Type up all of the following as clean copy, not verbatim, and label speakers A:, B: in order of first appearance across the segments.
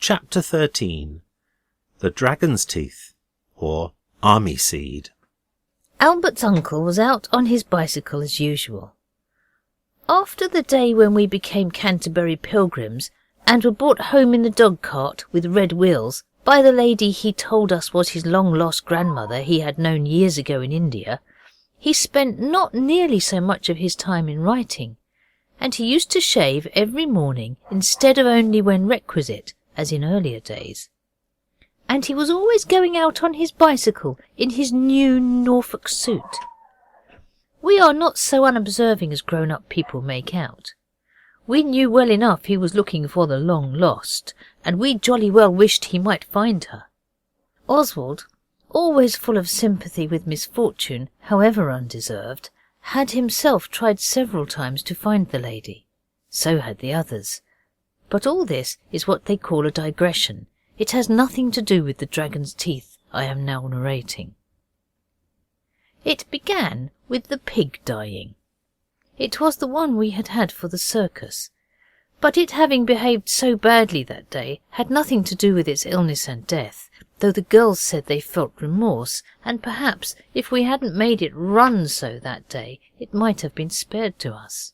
A: Chapter 13. The Dragon's Teeth, or Army Seed.
B: Albert's uncle was out on his bicycle as usual. After the day when we became Canterbury pilgrims and were brought home in the dog-cart with red wheels by the lady he told us was his long-lost grandmother he had known years ago in India, he spent not nearly so much of his time in writing, and he used to shave every morning instead of only when requisite, as in earlier days. And he was always going out on his bicycle in his new Norfolk suit. We are not so unobserving as grown-up people make out. We knew well enough he was looking for the long-lost, and we jolly well wished he might find her. Oswald, always full of sympathy with misfortune, however undeserved, had himself tried several times to find the lady. So had the others. But all this is what they call a digression. It has nothing to do with the dragon's teeth I am now narrating. It began with the pig dying. It was the one we had had for the circus, but it having behaved so badly that day had nothing to do with its illness and death, though the girls said they felt remorse, and perhaps if we hadn't made it run so that day it might have been spared to us.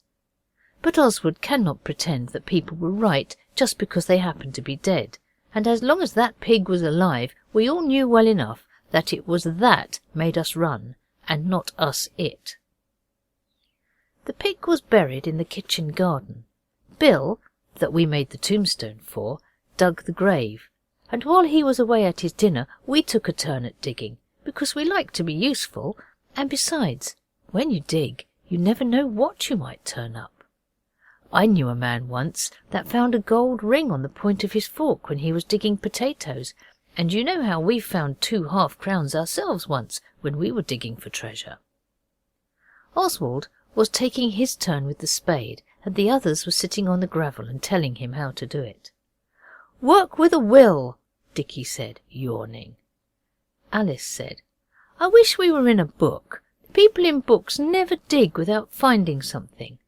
B: But Oswald cannot pretend that people were right just because they happened to be dead, and as long as that pig was alive we all knew well enough that it was that made us run, and not us it. The pig was buried in the kitchen garden. Bill, that we made the tombstone for, dug the grave, and while he was away at his dinner we took a turn at digging, because we like to be useful, and besides, when you dig you never know what you might turn up. I knew a man once that found a gold ring on the point of his fork when he was digging potatoes, and you know how we found 2 half-crowns ourselves once when we were digging for treasure. Oswald was taking his turn with the spade, and the others were sitting on the gravel and telling him how to do it. "Work with a will," Dickie said, yawning. Alice said, "I wish we were in a book. People in books never dig without finding something.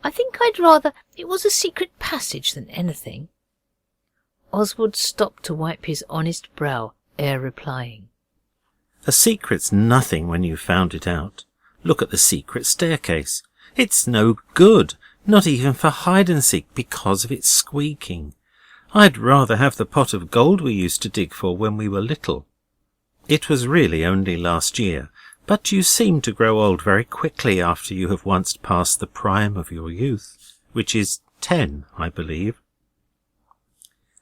B: I think I'd rather it was a secret passage than anything." Oswald stopped to wipe his honest brow ere replying.
A: A secret's nothing when you've found it out. Look at the secret staircase. It's no good, not even for hide-and-seek, because of its squeaking. I'd rather have the pot of gold we used to dig for when we were little. It was really only last year, but you seem to grow old very quickly after you have once passed the prime of your youth, which is 10, I believe.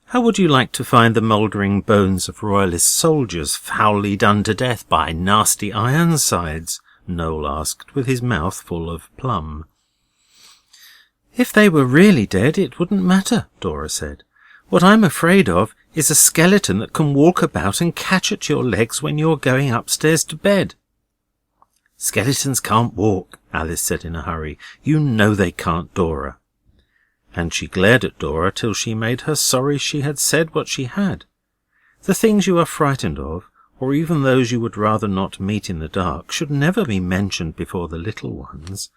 A: How would you like to find the mouldering bones of royalist soldiers foully done to death by nasty Ironsides? Noel asked, with his mouth full of plum. If they were really dead, it wouldn't matter, Dora said. What I'm afraid of is a skeleton that can walk about and catch at your legs when you're going upstairs to bed. Skeletons can't walk, Alice said in a hurry. You know they can't, Dora. And she glared at Dora till she made her sorry she had said what she had. The things you are frightened of, or even those you would rather not meet in the dark, should never be mentioned before the little ones,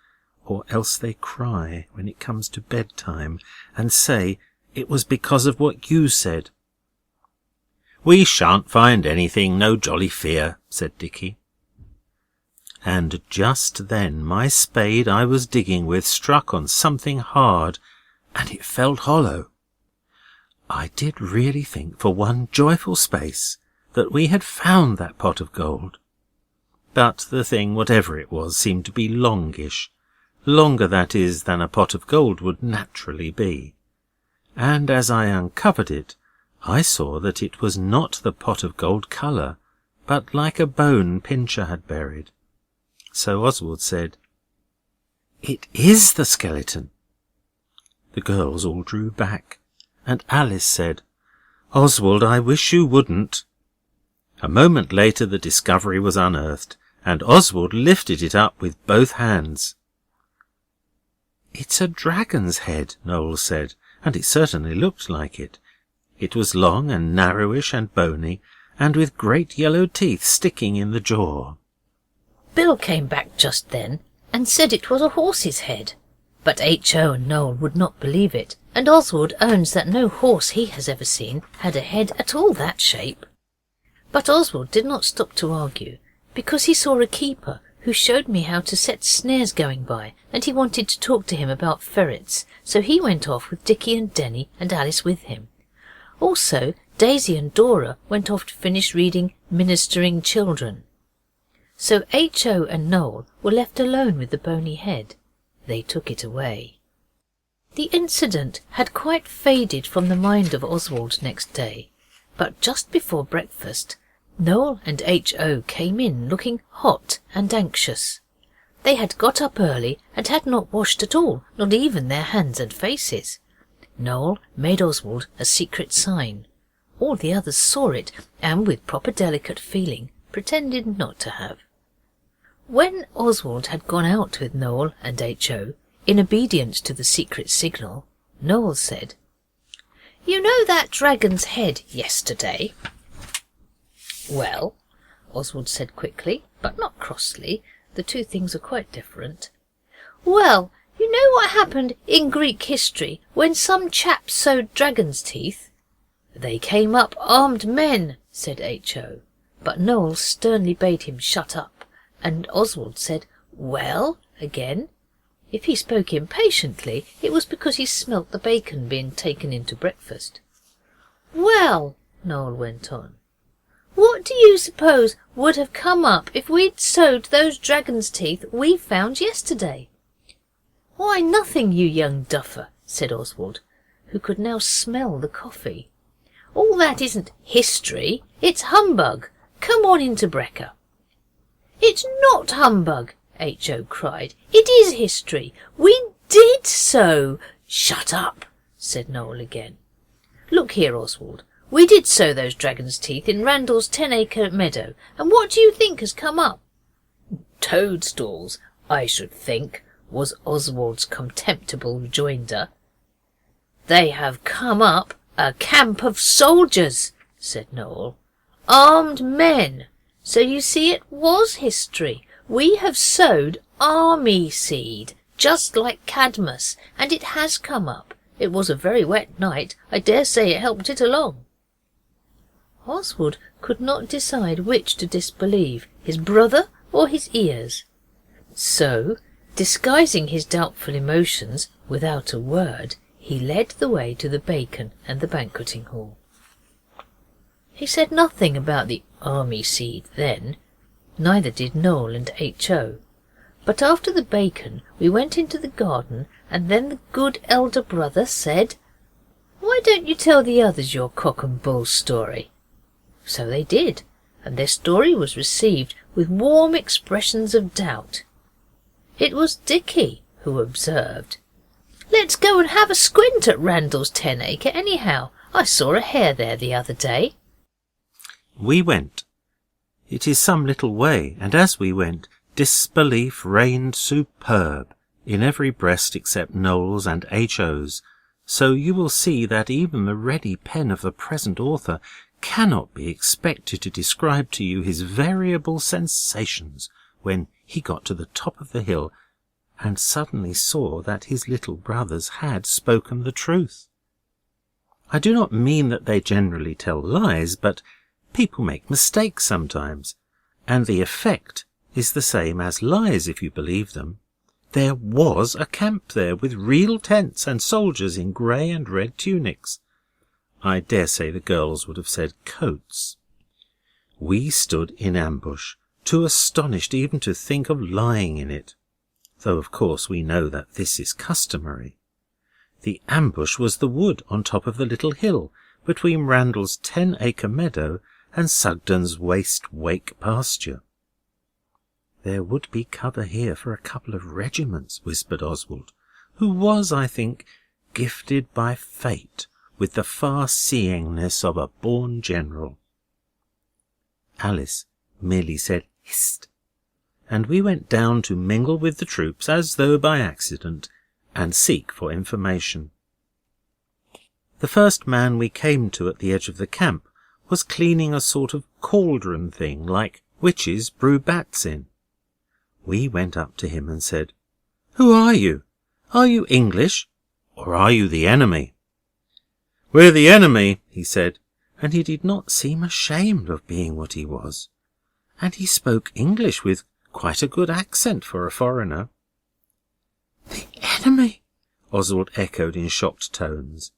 A: or else they cry when it comes to bedtime, and say it was because of what you said. "We shan't find anything, no jolly fear," said Dickie. And just then my spade I was digging with struck on something hard, and it felt hollow. I did really think for one joyful space that we had found that pot of gold. But the thing, whatever it was, seemed to be longish, longer, that is, than a pot of gold would naturally be. And as I uncovered it, I saw that it was not the pot of gold colour, but like a bone Pincher had buried. So Oswald said, "It is the skeleton." The girls all drew back, and Alice said, "Oswald, I wish you wouldn't." A moment later the discovery was unearthed, and Oswald lifted it up with both hands. "It's a dragon's head," Noel said, and it certainly looked like it. It was long and narrowish and bony, and with great yellow teeth sticking in the jaw.
B: Bill came back just then and said it was a horse's head, but H.O. and Noel would not believe it, and Oswald owns that no horse he has ever seen had a head at all that shape. But Oswald did not stop to argue, because he saw a keeper who showed me how to set snares going by, and he wanted to talk to him about ferrets, so he went off with Dickie and Denny and Alice with him. Also, Daisy and Dora went off to finish reading Ministering Children. So H.O. and Noel were left alone with the bony head. They took it away. The incident had quite faded from the mind of Oswald next day, but just before breakfast, Noel and H.O. came in looking hot and anxious. They had got up early and had not washed at all, not even their hands and faces. Noel made Oswald a secret sign. All the others saw it, and with proper delicate feeling pretended not to have. When Oswald had gone out with Noel and H.O., in obedience to the secret signal, Noel said, "You know that dragon's head yesterday?" "Well," Oswald said quickly, but not crossly. The two things are quite different. "Well, you know what happened in Greek history when some chaps sewed dragon's teeth?" "They came up armed men," said H.O. But Noel sternly bade him shut up, and Oswald said, "Well," again. If he spoke impatiently, it was because he smelt the bacon being taken into breakfast. "Well," Noel went on, "what do you suppose would have come up if we'd sewed those dragon's teeth we found yesterday?" "Why, nothing, you young duffer," said Oswald, who could now smell the coffee. "All that isn't history, it's humbug. Come on into brekker." "It's not humbug," H.O. cried. "It is history. We did sew." "Shut up," said Noel again. "Look here, Oswald. We did sow those dragon's teeth in Randall's 10-acre meadow, and what do you think has come up?" "Toadstools, I should think," was Oswald's contemptible rejoinder. "They have come up a camp of soldiers," said Noel. "Armed men. So you see it was history. We have sowed army seed, just like Cadmus, and it has come up. It was a very wet night. I dare say it helped it along." Oswald could not decide which to disbelieve, his brother or his ears. So, disguising his doubtful emotions without a word, he led the way to the bacon and the banqueting hall. He said nothing about the army seed then. Neither did Noel and H.O. But after the bacon we went into the garden, and then the good elder brother said, "Why don't you tell the others your cock and bull story?" So they did, and their story was received with warm expressions of doubt. It was Dickie who observed, "Let's go and have a squint at Randall's 10-acre anyhow. I saw a hare there the other day."
A: We went. It is some little way, and as we went, disbelief reigned superb in every breast except Noel's and H.O.'s, so you will see that even the ready pen of the present author cannot be expected to describe to you his variable sensations when he got to the top of the hill and suddenly saw that his little brothers had spoken the truth. I do not mean that they generally tell lies, but people make mistakes sometimes, and the effect is the same as lies if you believe them. There was a camp there with real tents and soldiers in grey and red tunics. I dare say the girls would have said coats. We stood in ambush, too astonished even to think of lying in it, though of course we know that this is customary. The ambush was the wood on top of the little hill between Randall's 10-acre meadow and Sugden's waste wake pasture. "There would be cover here for a couple of regiments," whispered Oswald, who was, I think, gifted by fate with the far-seeingness of a born general. Alice merely said "hist," and we went down to mingle with the troops as though by accident, and seek for information. The first man we came to at the edge of the camp was cleaning a sort of cauldron thing like witches brew bats in. We went up to him and said, "Who are you? Are you English? or are you the enemy?" "We're the enemy," he said, and he did not seem ashamed of being what he was, and he spoke English with quite a good accent for a foreigner. "The enemy!" Oswald echoed in shocked tones.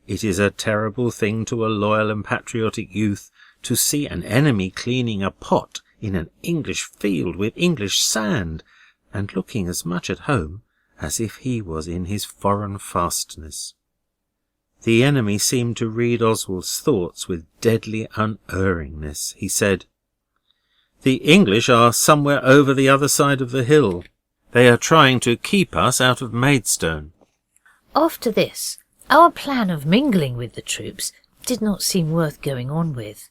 A: It is a terrible thing to a loyal and patriotic youth to see an enemy cleaning a pot in an English field with English sand, and looking as much at home as if he was in his foreign fastness. The enemy seemed to read Oswald's thoughts with deadly unerringness. He said, "The English are somewhere over the other side of the hill. They are trying to keep us out of Maidstone."
B: After this, our plan of mingling with the troops did not seem worth going on with.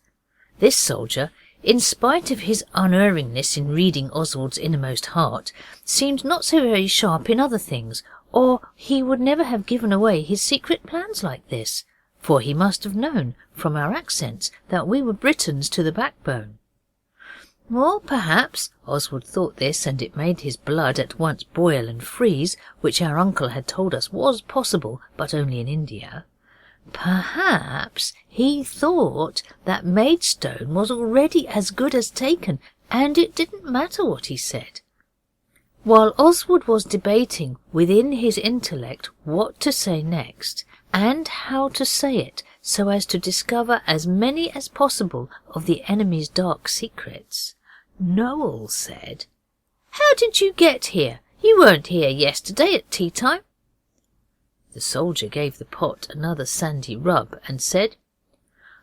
B: This soldier, in spite of his unerringness in reading Oswald's innermost heart, seemed not so very sharp in other things, or he would never have given away his secret plans like this, for he must have known from our accents that we were Britons to the backbone. Or perhaps Oswald thought this, and it made his blood at once boil and freeze, which our uncle had told us was possible, but only in India. Perhaps he thought that Maidstone was already as good as taken, and it didn't matter what he said. While Oswald was debating within his intellect what to say next, and how to say it so as to discover as many as possible of the enemy's dark secrets, Noel said, "How did you get here? You weren't here yesterday at tea time." The soldier gave the pot another sandy rub and said,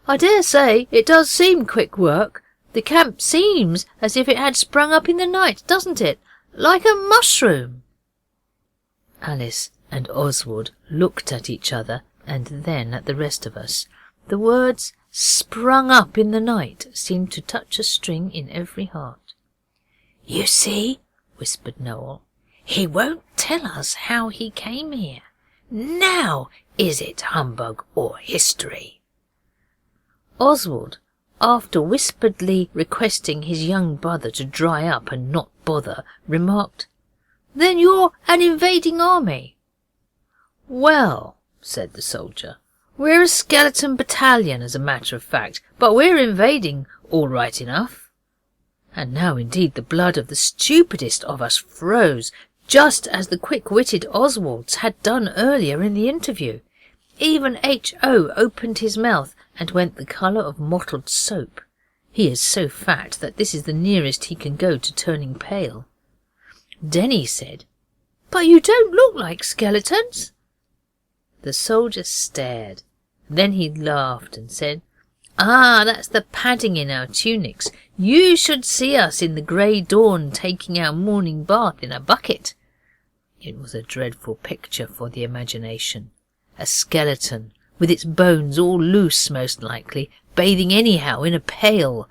B: "I dare say it does seem quick work. The camp seems as if it had sprung up in the night, doesn't it? Like a mushroom." Alice and Oswald looked at each other and then at the rest of us. The words "sprung up in the night" seemed to touch a string in every heart. "You see," whispered Noel, "he won't tell us how he came here. Now is it humbug or history?" Oswald, after whisperedly requesting his young brother to dry up and not bother, remarked, "Then you're an invading army?" "Well," said the soldier, "we're a skeleton battalion, as a matter of fact, but we're invading all right enough." And now indeed the blood of the stupidest of us froze, just as the quick-witted Oswald's had done earlier in the interview. Even H.O. opened his mouth and went the colour of mottled soap. He is so fat that this is the nearest he can go to turning pale. Denny said, "But you don't look like skeletons." The soldier stared. Then he laughed and said, "Ah, that's the padding in our tunics. You should see us in the grey dawn taking our morning bath in a bucket." It was a dreadful picture for the imagination. A skeleton, with its bones all loose most likely, bathing anyhow in a pail.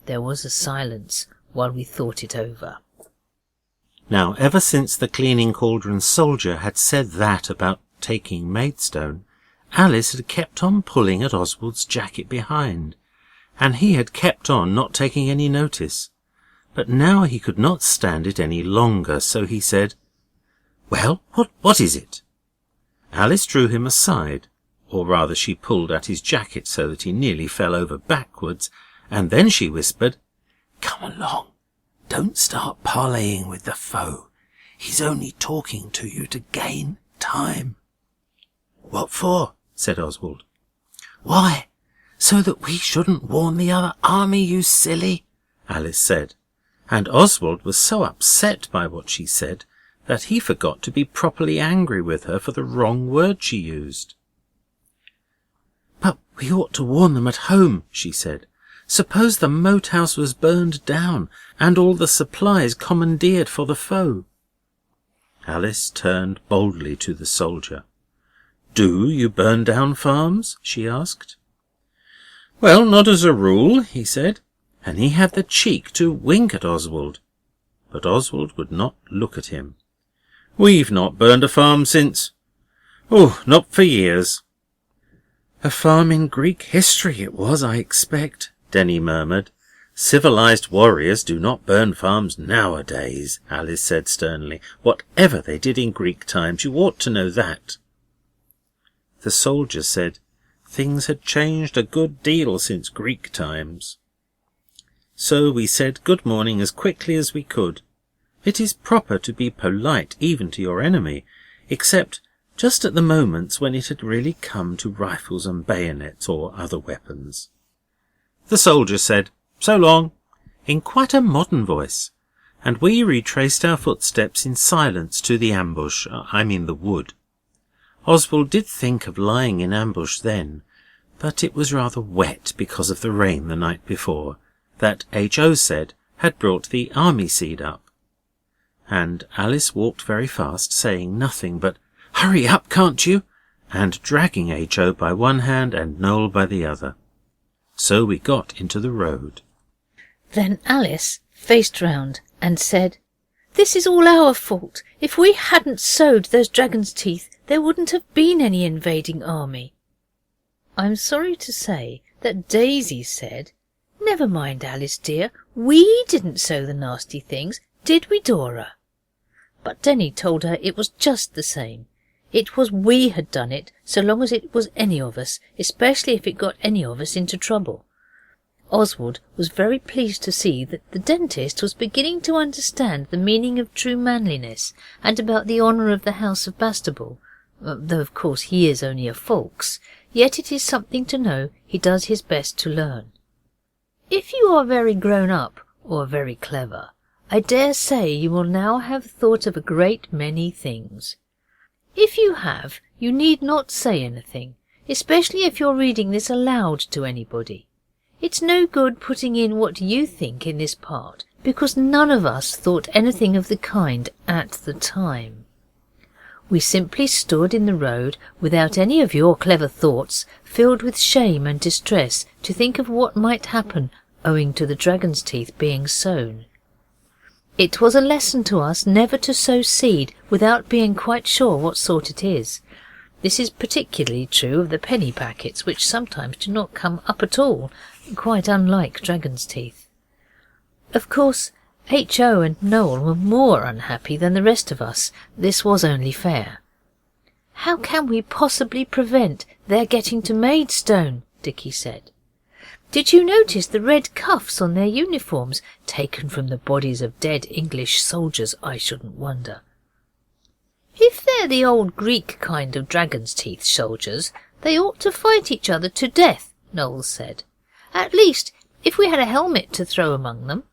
B: There was a silence while we thought it over.
A: Now, ever since the cleaning cauldron soldier had said that about taking Maidstone, Alice had kept on pulling at Oswald's jacket behind, and he had kept on not taking any notice. But now he could not stand it any longer, so he said, "Well, what is it?" Alice drew him aside, or rather she pulled at his jacket so that he nearly fell over backwards, and then she whispered, "Come along, don't start parleying with the foe. He's only talking to you to gain time." "What for?" said Oswald. "Why, so that we shouldn't warn the other army, you silly," Alice said, and Oswald was so upset by what she said that he forgot to be properly angry with her for the wrong word she used. "But we ought to warn them at home," she said. "Suppose the moat house was burned down, and all the supplies commandeered for the foe." Alice turned boldly to the soldier. "Do you burn down farms?" she asked. "Well, not as a rule," he said, and he had the cheek to wink at Oswald. But Oswald would not look at him. "We've not burned a farm since... not for years." "A farm in Greek history it was, I expect," Denny murmured. "Civilized warriors do not burn farms nowadays," Alice said sternly. "Whatever they did in Greek times, you ought to know that." The soldier said things had changed a good deal since Greek times. So we said good morning as quickly as we could. It is proper to be polite even to your enemy, except just at the moments when it had really come to rifles and bayonets or other weapons. The soldier said, "So long," in quite a modern voice, and we retraced our footsteps in silence to the ambush, the wood. Oswald did think of lying in ambush then, but it was rather wet because of the rain the night before, that H.O. said had brought the army seed up. And Alice walked very fast, saying nothing but, "Hurry up, can't you?" and dragging H.O. by one hand and Noel by the other. So we got into the road.
B: Then Alice faced round and said, "This is all our fault. If we hadn't sowed those dragon's teeth, there wouldn't have been any invading army." I'm sorry to say that Daisy said, "Never mind, Alice dear, we didn't sow the nasty things, did we, Dora?" But Denny told her it was just the same. It was we had done it, so long as it was any of us, especially if it got any of us into trouble. Oswald was very pleased to see that the dentist was beginning to understand the meaning of true manliness and about the honour of the House of Bastable. Though of course he is only a Fawkes, yet it is something to know he does his best to learn. If you are very grown up or very clever, I dare say you will now have thought of a great many things. If you have, you need not say anything, especially if you're reading this aloud to anybody. It's no good putting in what you think in this part, because none of us thought anything of the kind at the time. We simply stood in the road without any of your clever thoughts, filled with shame and distress to think of what might happen owing to the dragon's teeth being sown. It was a lesson to us never to sow seed without being quite sure what sort it is. This is particularly true of the penny packets, which sometimes do not come up at all, quite unlike dragon's teeth. Of course, H.O. and Noel were more unhappy than the rest of us. This was only fair. "How can we possibly prevent their getting to Maidstone?" Dickie said. "Did you notice the red cuffs on their uniforms, taken from the bodies of dead English soldiers, I shouldn't wonder?" "If they're the old Greek kind of dragon's teeth soldiers, they ought to fight each other to death," Noel said. "At least, if we had a helmet to throw among them."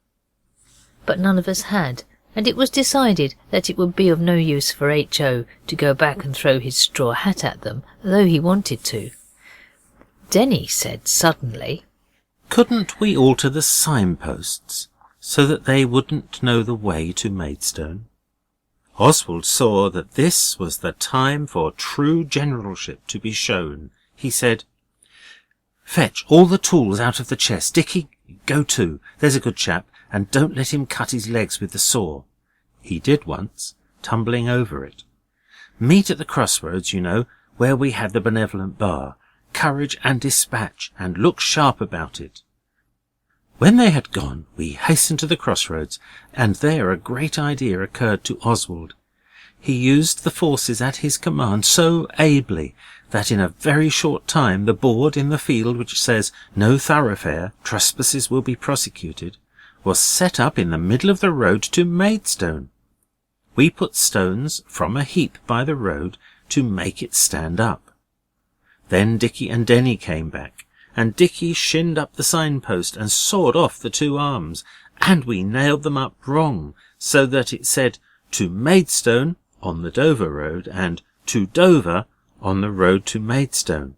B: But none of us had, and it was decided that it would be of no use for H.O. to go back and throw his straw hat at them, though he wanted to. Denny said suddenly,
A: "Couldn't we alter the signposts so that they wouldn't know the way to Maidstone?" Oswald saw that this was the time for true generalship to be shown. He said, "Fetch all the tools out of the chest. Dickie, go too. There's a good chap, and don't let him cut his legs with the saw." He did once, tumbling over it. "Meet at the crossroads, you know, where we had the benevolent bar. Courage and dispatch, and look sharp about it." When they had gone, we hastened to the crossroads, and there a great idea occurred to Oswald. He used the forces at his command so ably that in a very short time the board in the field which says, "No thoroughfare, trespasses will be prosecuted," was set up in the middle of the road to Maidstone. We put stones from a heap by the road to make it stand up. Then Dickie and Denny came back, and Dickie shinned up the signpost and sawed off the two arms, and we nailed them up wrong, so that it said, "To Maidstone" on the Dover road, and "To Dover" on the road to Maidstone.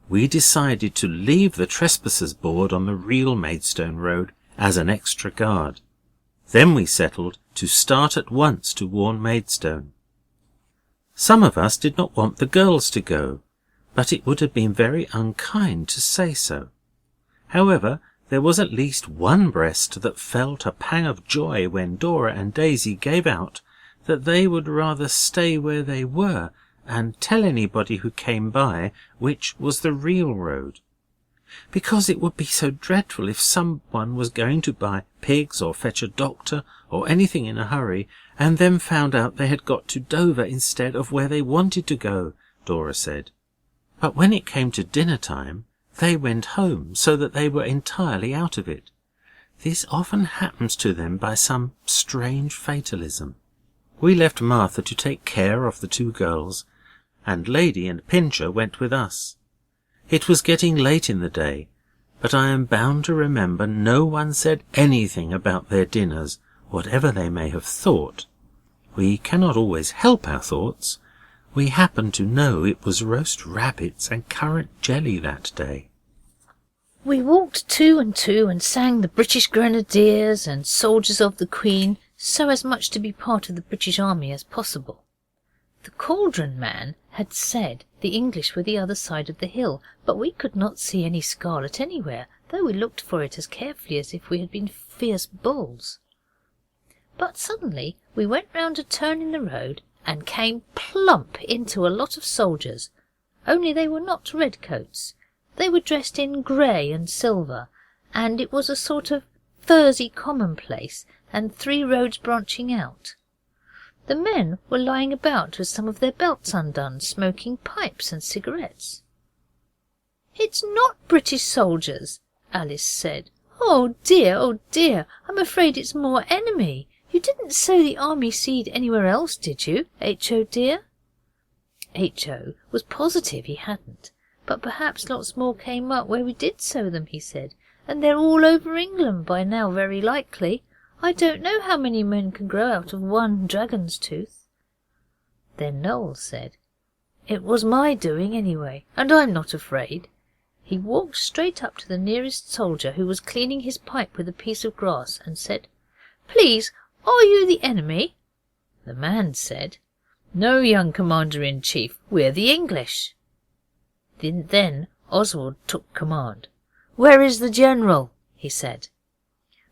A: We decided to leave the trespassers board on the real Maidstone road as an extra guard. Then we settled to start at once to warn Maidstone. Some of us did not want the girls to go, but it would have been very unkind to say so. However, there was at least one breast that felt a pang of joy when Dora and Daisy gave out that they would rather stay where they were and tell anybody who came by which was the real road, because it would be so dreadful if someone was going to buy pigs or fetch a doctor or anything in a hurry, and then found out they had got to Dover instead of where they wanted to go, Dora said. But when it came to dinner time, they went home, so that they were entirely out of it. This often happens to them by some strange fatalism. We left Martha to take care of the two girls, and Lady and Pincher went with us. It was getting late in the day, but I am bound to remember no one said anything about their dinners, whatever they may have thought. We cannot always help our thoughts. We happen to know it was roast rabbits and currant jelly that day.
B: We walked two and sang the British Grenadiers and Soldiers of the Queen, so as much to be part of the British Army as possible. The cauldron man had said the English were the other side of the hill, but we could not see any scarlet anywhere, though we looked for it as carefully as if we had been fierce bulls. But suddenly we went round a turn in the road and came plump into a lot of soldiers, only they were not redcoats. They were dressed in grey and silver, and it was a sort of furzy commonplace, and 3 roads branching out. The men were lying about with some of their belts undone, smoking pipes and cigarettes. "It's not British soldiers," Alice said. Oh dear, I'm afraid it's more enemy. You didn't sow the army seed anywhere else, did you, H.O. dear?" H.O. was positive he hadn't, but perhaps lots more came up where we did sow them, he said, and they're all over England by now, very likely. I don't know how many men can grow out of one dragon's tooth. Then Noel said, "It was my doing anyway, and I'm not afraid." He walked straight up to the nearest soldier, who was cleaning his pipe with a piece of grass, and said, "Please, are you the enemy?" The man said, "No, young Commander-in-Chief, we're the English." Then Oswald took command. "Where is the General?" he said.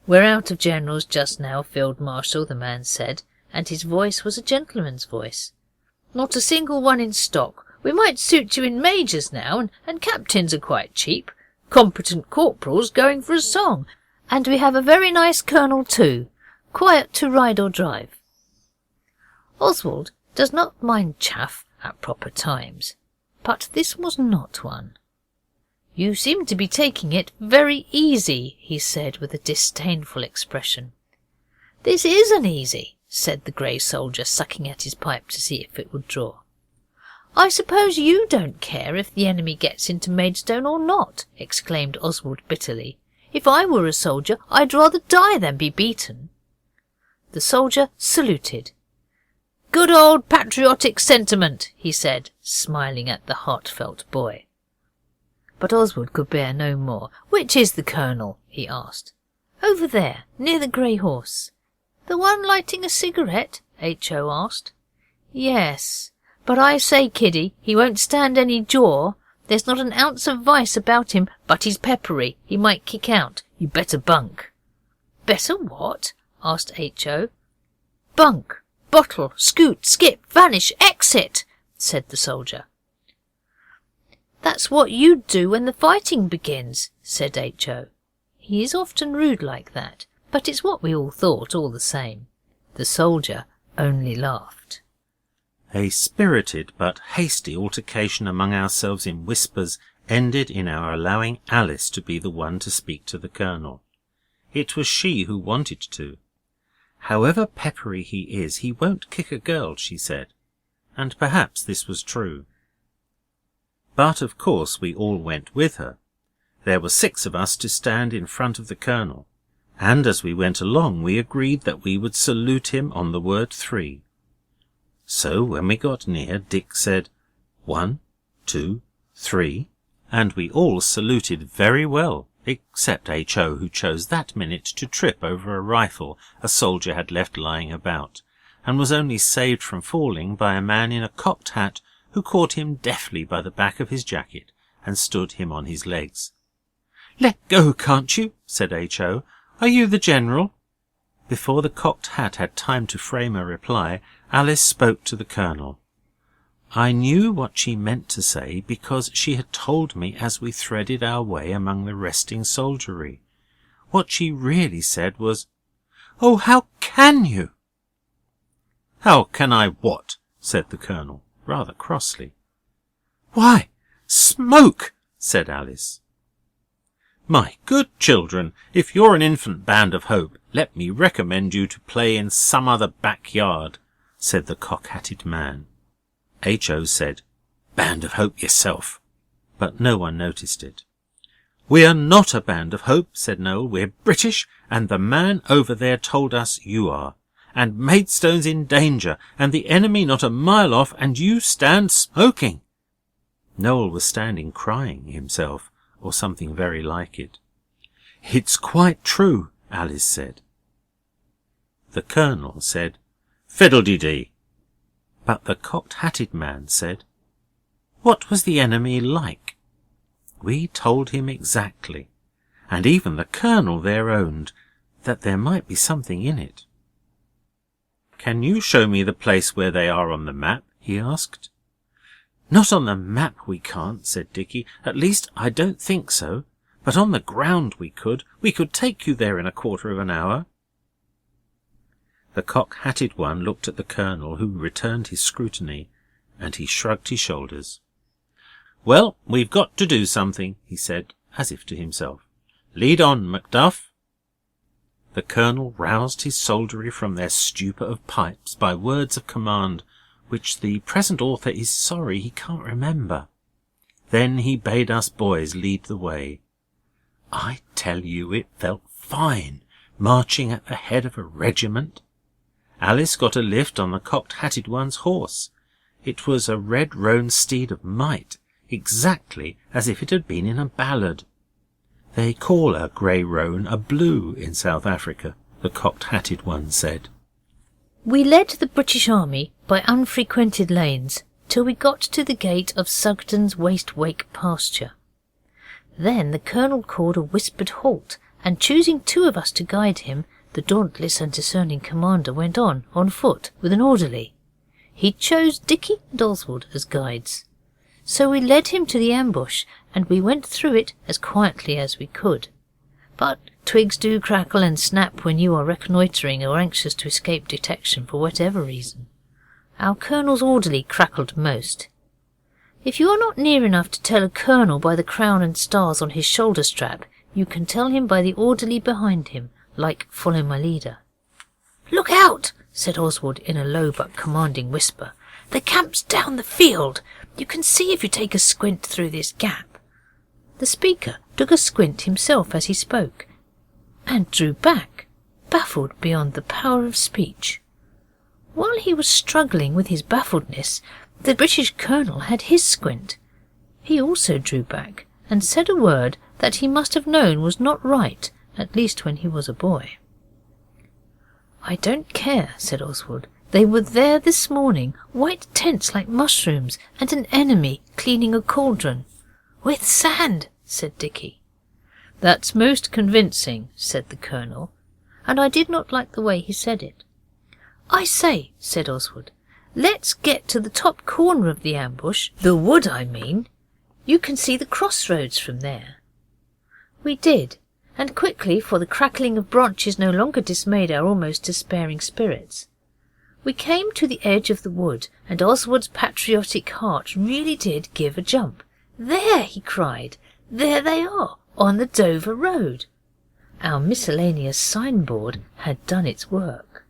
B: "We're out of generals just now, Field Marshal," the man said, and his voice was a gentleman's voice. "Not a single one in stock. We might suit you in majors now, and captains are quite cheap. Competent corporals going for a song, and we have a very nice colonel too, quiet to ride or drive." Oswald does not mind chaff at proper times, but this was not one. "You seem to be taking it very easy," he said with a disdainful expression. "This isn't easy," said the grey soldier, sucking at his pipe to see if it would draw. "I suppose you don't care if the enemy gets into Maidstone or not," exclaimed Oswald bitterly. "If I were a soldier I'd rather die than be beaten." The soldier saluted. "Good old patriotic sentiment," he said, smiling at the heartfelt boy. But Oswald could bear no more. "Which is the colonel?" he asked. "Over there, near the grey horse." "The one lighting a cigarette?" H.O. asked. "Yes. But I say, kiddie, he won't stand any jaw. There's not an ounce of vice about him, but he's peppery. He might kick out. You better bunk." "Better what?" asked H.O. "Bunk, bottle, scoot, skip, vanish, exit," said the soldier. "That's what you'd do when the fighting begins," said H.O. He is often rude like that, but it's what we all thought all the same. The soldier only laughed.
A: A spirited but hasty altercation among ourselves in whispers ended in our allowing Alice to be the one to speak to the colonel. It was she who wanted to. However peppery he is, he won't kick a girl, she said, and perhaps this was true. But of course we all went with her. There were 6 of us to stand in front of the colonel, and as we went along we agreed that we would salute him on the word 3. So when we got near, Dick said, 1, 2, 3, and we all saluted very well, except H.O., who chose that minute to trip over a rifle a soldier had left lying about, and was only saved from falling by a man in a cocked hat who caught him deftly by the back of his jacket and stood him on his legs. "Let go, can't you?" said H.O. "Are you the General?" Before the cocked hat had time to frame a reply, Alice spoke to the colonel. I knew what she meant to say, because she had told me as we threaded our way among the resting soldiery. What she really said was, "Oh, how can you?" "How can I what?" said the colonel, rather crossly. "Why, "Smoke!" said Alice. "My good children, if you're an infant band of hope, let me recommend you to play in some other backyard," said the cock-hatted man. H.O. said, "Band of hope yourself," but no one noticed it. "We are not a band of hope," said Noel. "We're British, and the man over there told us you are. And Maidstone's in danger, and the enemy not a mile off, and you stand smoking." Noel was standing crying himself, or something very like it. "It's quite true," Alice said. The Colonel said, "Fiddle-de-dee." But the cocked-hatted man said, "What was the enemy like?" We told him exactly, and even the Colonel there owned that there might be something in it. "Can you show me the place where they are on the map?" he asked. "Not on the map we can't," said Dicky. "At least, I don't think so. But on the ground we could. We could take you there in a quarter of an hour." The cock-hatted one looked at the Colonel, who returned his scrutiny, and he shrugged his shoulders. "Well, we've got to do something," he said, as if to himself. "Lead on, Macduff." The Colonel roused his soldiery from their stupor of pipes by words of command, which the present author is sorry he can't remember. Then he bade us boys lead the way. I tell you it felt fine, marching at the head of a regiment. Alice got a lift on the cocked-hatted one's horse. It was a red-roan steed of might, exactly as if it had been in a ballad. They call a grey roan a blue in South Africa, the cocked-hatted one said.
B: We led the British Army by unfrequented lanes till we got to the gate of Sugden's waste-wake pasture. Then the Colonel called a whispered halt, and choosing 2 of us to guide him, the dauntless and discerning commander went on foot with an orderly. He chose Dicky and Oswald as guides. So we led him to the ambush, and we went through it as quietly as we could. But twigs do crackle and snap when you are reconnoitring or anxious to escape detection for whatever reason. Our Colonel's orderly crackled most. If you are not near enough to tell a colonel by the crown and stars on his shoulder strap, you can tell him by the orderly behind him, like Follow My Leader. "Look out!" said Oswald in a low but commanding whisper. "The camp's down the field. You can see if you take a squint through this gap." The speaker took a squint himself as he spoke, and drew back, baffled beyond the power of speech. While he was struggling with his baffledness, the British Colonel had his squint. He also drew back, and said a word that he must have known was not right, at least when he was a boy. "I don't care," said Oswald. "They were there this morning, white tents like mushrooms, and an enemy cleaning a cauldron." "With sand," said Dicky. "That's most convincing," said the Colonel, and I did not like the way he said it. "I say," said Oswald, "let's get to the top corner of the ambush, the wood I mean. You can see the crossroads from there." We did, and quickly, for the crackling of branches no longer dismayed our almost despairing spirits. We came to the edge of the wood, and Oswald's patriotic heart really did give a jump. "There!" he cried. "There they are, on the Dover Road." Our miscellaneous signboard had done its work.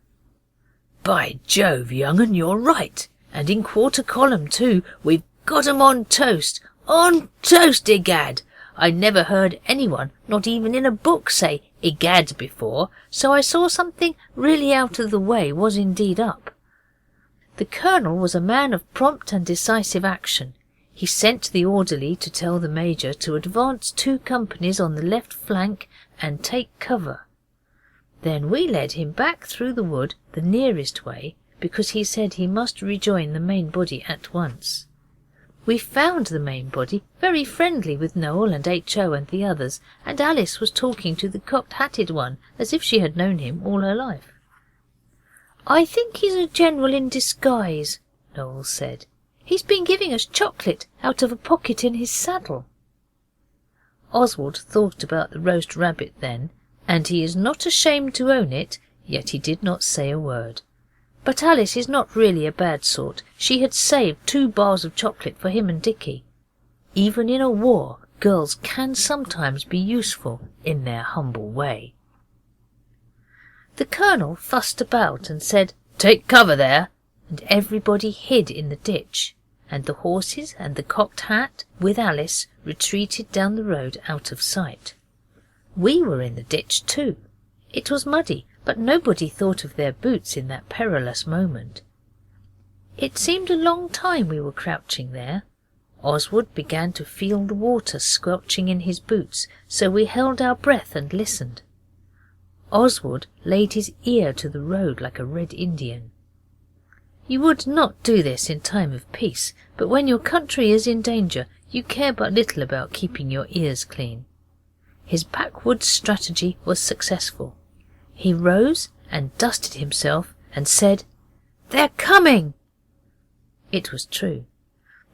B: "By Jove, young 'un, you're right, and in quarter column too. We've got 'em on toast. On toast, egad! I never heard anyone, not even in a book, say egad before, so I saw something really out of the way was indeed up. The Colonel was a man of prompt and decisive action. He sent the orderly to tell the Major to advance 2 companies on the left flank and take cover. Then we led him back through the wood the nearest way, because he said he must rejoin the main body at once. We found the main body very friendly with Noel and H.O. and the others, and Alice was talking to the cocked-hatted one as if she had known him all her life. "I think he's a general in disguise," Noel said. "He's been giving us chocolate out of a pocket in his saddle." Oswald thought about the roast rabbit then, and he is not ashamed to own it, yet he did not say a word. But Alice is not really a bad sort. She had saved 2 bars of chocolate for him and Dicky. Even in a war, girls can sometimes be useful in their humble way. The Colonel fussed about and said, "Take cover there," and everybody hid in the ditch, and the horses and the cocked hat, with Alice, retreated down the road out of sight. We were in the ditch too. It was muddy, but nobody thought of their boots in that perilous moment. It seemed a long time we were crouching there. Oswald began to feel the water squelching in his boots, so we held our breath and listened. Oswald laid his ear to the road like a Red Indian. You would not do this in time of peace, but when your country is in danger, you care but little about keeping your ears clean. His backwoods strategy was successful. He rose and dusted himself and said, "They're coming!" It was true.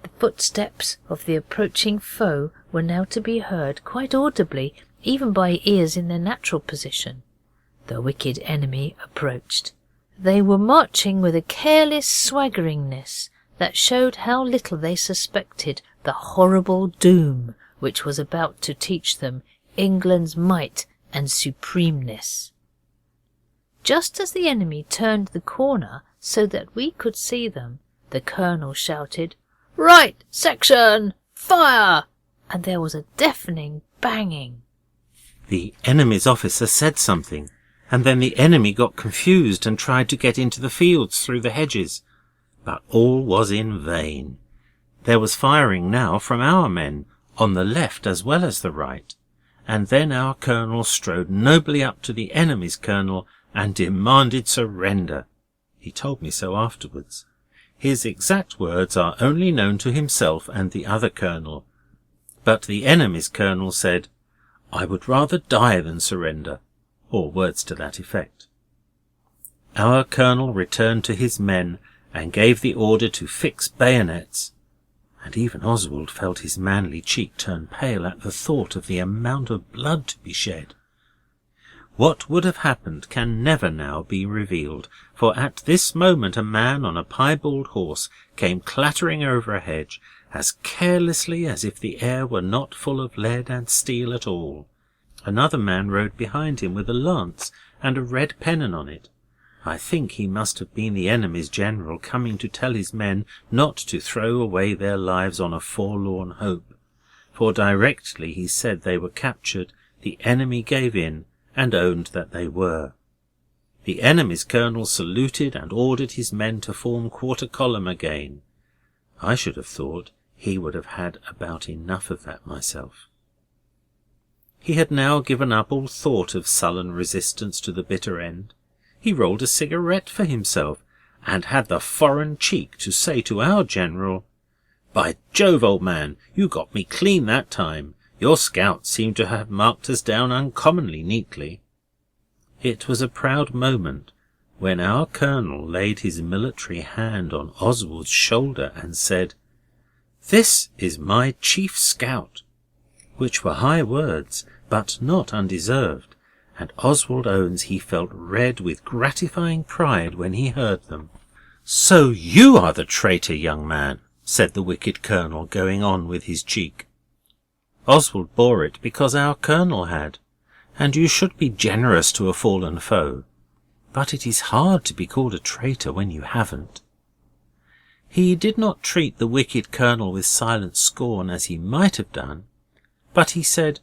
B: The footsteps of the approaching foe were now to be heard quite audibly, even by ears in their natural position. The wicked enemy approached. They were marching with a careless swaggeringness that showed how little they suspected the horrible doom which was about to teach them England's might and supremeness. Just as the enemy turned the corner so that we could see them, the Colonel shouted, "Right section! Fire!" and there was a deafening banging.
A: The enemy's officer said something, and then the enemy got confused and tried to get into the fields through the hedges. But all was in vain. There was firing now from our men, on the left as well as the right, and then our colonel strode nobly up to the enemy's colonel and demanded surrender. He told me so afterwards. His exact words are only known to himself and the other colonel, but the enemy's colonel said, "I would rather die than surrender," or words to that effect. Our colonel returned to his men and gave the order to fix bayonets, and even Oswald felt his manly cheek turn pale at the thought of the amount of blood to be shed. What would have happened can never now be revealed, for at this moment a man on a piebald horse came clattering over a hedge, as carelessly as if the air were not full of lead and steel at all. Another man rode behind him with a lance and a red pennon on it. I think he must have been the enemy's general coming to tell his men not to throw away their lives on a forlorn hope, for directly he said they were captured, the enemy gave in and owned that they were. The enemy's colonel saluted and ordered his men to form quarter column again. I should have thought he would have had about enough of that myself. He had now given up all thought of sullen resistance to the bitter end. He rolled a cigarette for himself, and had the foreign cheek to say to our general, "By Jove, old man, you got me clean that time. Your scouts seem to have marked us down uncommonly neatly." It was a proud moment when our colonel laid his military hand on Oswald's shoulder and said, "This is my chief scout," which were high words, but not undeserved, and Oswald owns he felt red with gratifying pride when he heard them. "So you are the traitor, young man," said the wicked colonel, going on with his cheek. Oswald bore it because our colonel had, and you should be generous to a fallen foe, but it is hard to be called a traitor when you haven't. He did not treat the wicked colonel with silent scorn as he might have done, but he said,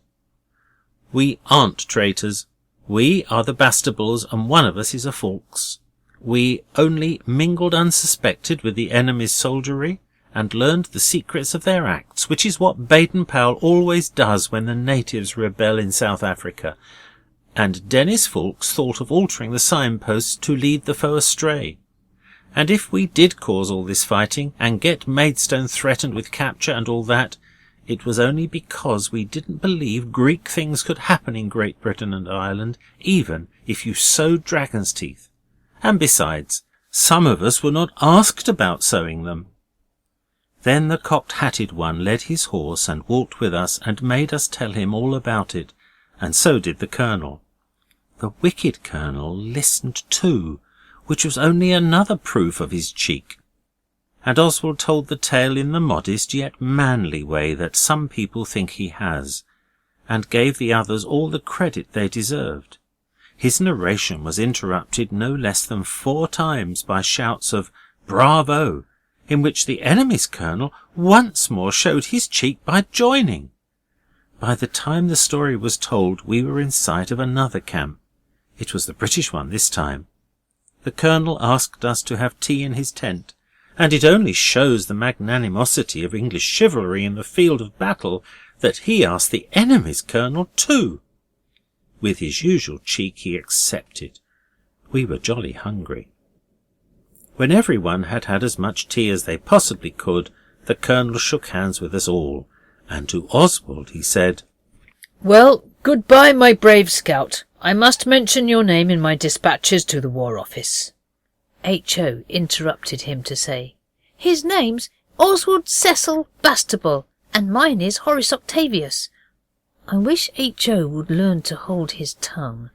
A: "We aren't traitors. We are the Bastables, and one of us is a Fawkes. We only mingled unsuspected with the enemy's soldiery, and learned the secrets of their acts, which is what Baden-Powell always does when the natives rebel in South Africa, and Dennis Fawkes thought of altering the signposts to lead the foe astray. And if we did cause all this fighting, and get Maidstone threatened with capture and all that, it was only because we didn't believe Greek things could happen in Great Britain and Ireland, even if you sowed dragon's teeth. And besides, some of us were not asked about sowing them." Then the cocked-hatted one led his horse and walked with us and made us tell him all about it, and so did the colonel. The wicked colonel listened too, which was only another proof of his cheek. and Oswald told the tale in the modest yet manly way that some people think he has, and gave the others all the credit they deserved. His narration was interrupted no less than 4 times by shouts of "Bravo!" in which the enemy's colonel once more showed his cheek by joining. By the time the story was told, we were in sight of another camp. It was the British one this time. The colonel asked us to have tea in his tent, and it only shows the magnanimosity of English chivalry in the field of battle that he asked the enemy's colonel too. With his usual cheek he accepted. We were jolly hungry. When everyone had had as much tea as they possibly could, the colonel shook hands with us all, and to Oswald he said,
C: "Well, goodbye, my brave scout. I must mention your name in my dispatches to the War Office."
B: H.O. interrupted him to say, "His name's Oswald Cecil Bastable, and mine is Horace Octavius." I wish H.O. would learn to hold his tongue.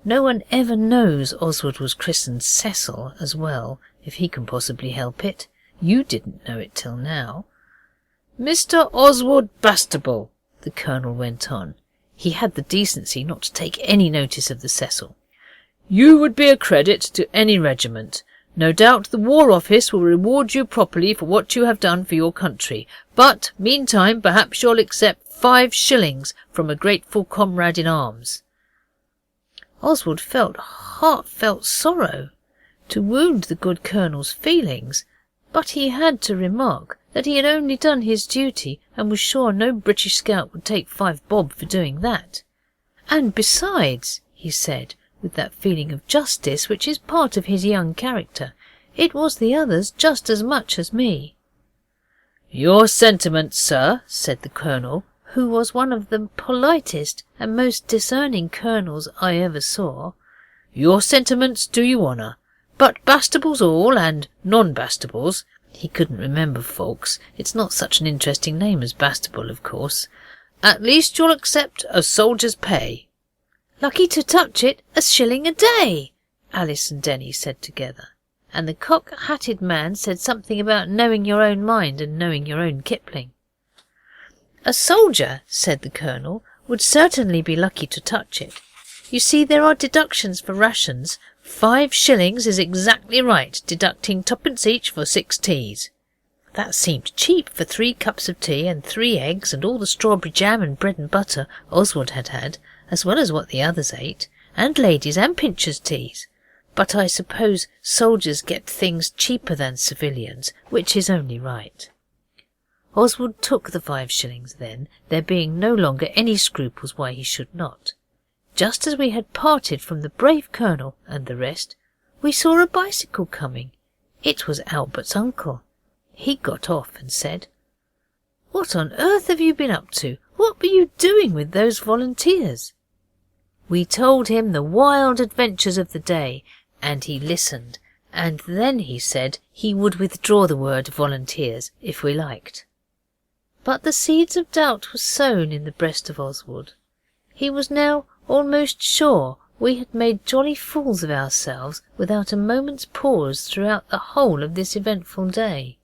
B: No one ever knows Oswald was christened Cecil as well, if he can possibly help it. You didn't know it till now.
C: "Mr. Oswald Bastable,"
B: the colonel went on. He had the decency not to take any notice of the Cecil.
C: "You would be a credit to any regiment. No doubt the War Office will reward you properly for what you have done for your country, but meantime perhaps you'll accept 5 shillings from a grateful comrade in arms."
B: Oswald felt heartfelt sorrow to wound the good colonel's feelings, but he had to remark that he had only done his duty and was sure no British scout would take 5 bob for doing that. And besides, he said, with that feeling of justice which is part of his young character, it was the others just as much as me.
C: "Your sentiments, sir," said the colonel,
B: who was one of the politest and most discerning colonels I ever saw,
C: "your sentiments do you honour, but Bastables all and non-Bastables,"
B: he couldn't remember folks, it's not such an interesting name as Bastable, of course,
C: "at least you'll accept a soldier's pay."
B: "Lucky to touch it, a shilling a day," Alice and Denny said together, and the cock-hatted man said something about knowing your own mind and knowing your own Kipling. "A soldier," said the colonel, "would certainly be lucky to touch it. You see, there are deductions for rations. 5 shillings is exactly right, deducting 2pence each for 6 teas. That seemed cheap for 3 cups of tea and 3 eggs and all the strawberry jam and bread and butter Oswald had had, as well as what the others ate, and ladies' and pinchers' teas. But I suppose soldiers get things cheaper than civilians, which is only right." Oswald took the 5 shillings then, there being no longer any scruples why he should not. Just as we had parted from the brave colonel and the rest, we saw a bicycle coming. It was Albert's uncle. He got off and said, "What on earth have you been up to? What were you doing with those volunteers?" We told him the wild adventures of the day, and he listened, and then he said he would withdraw the word volunteers if we liked. But the seeds of doubt were sown in the breast of Oswald. He was now almost sure we had made jolly fools of ourselves without a moment's pause throughout the whole of this eventful day.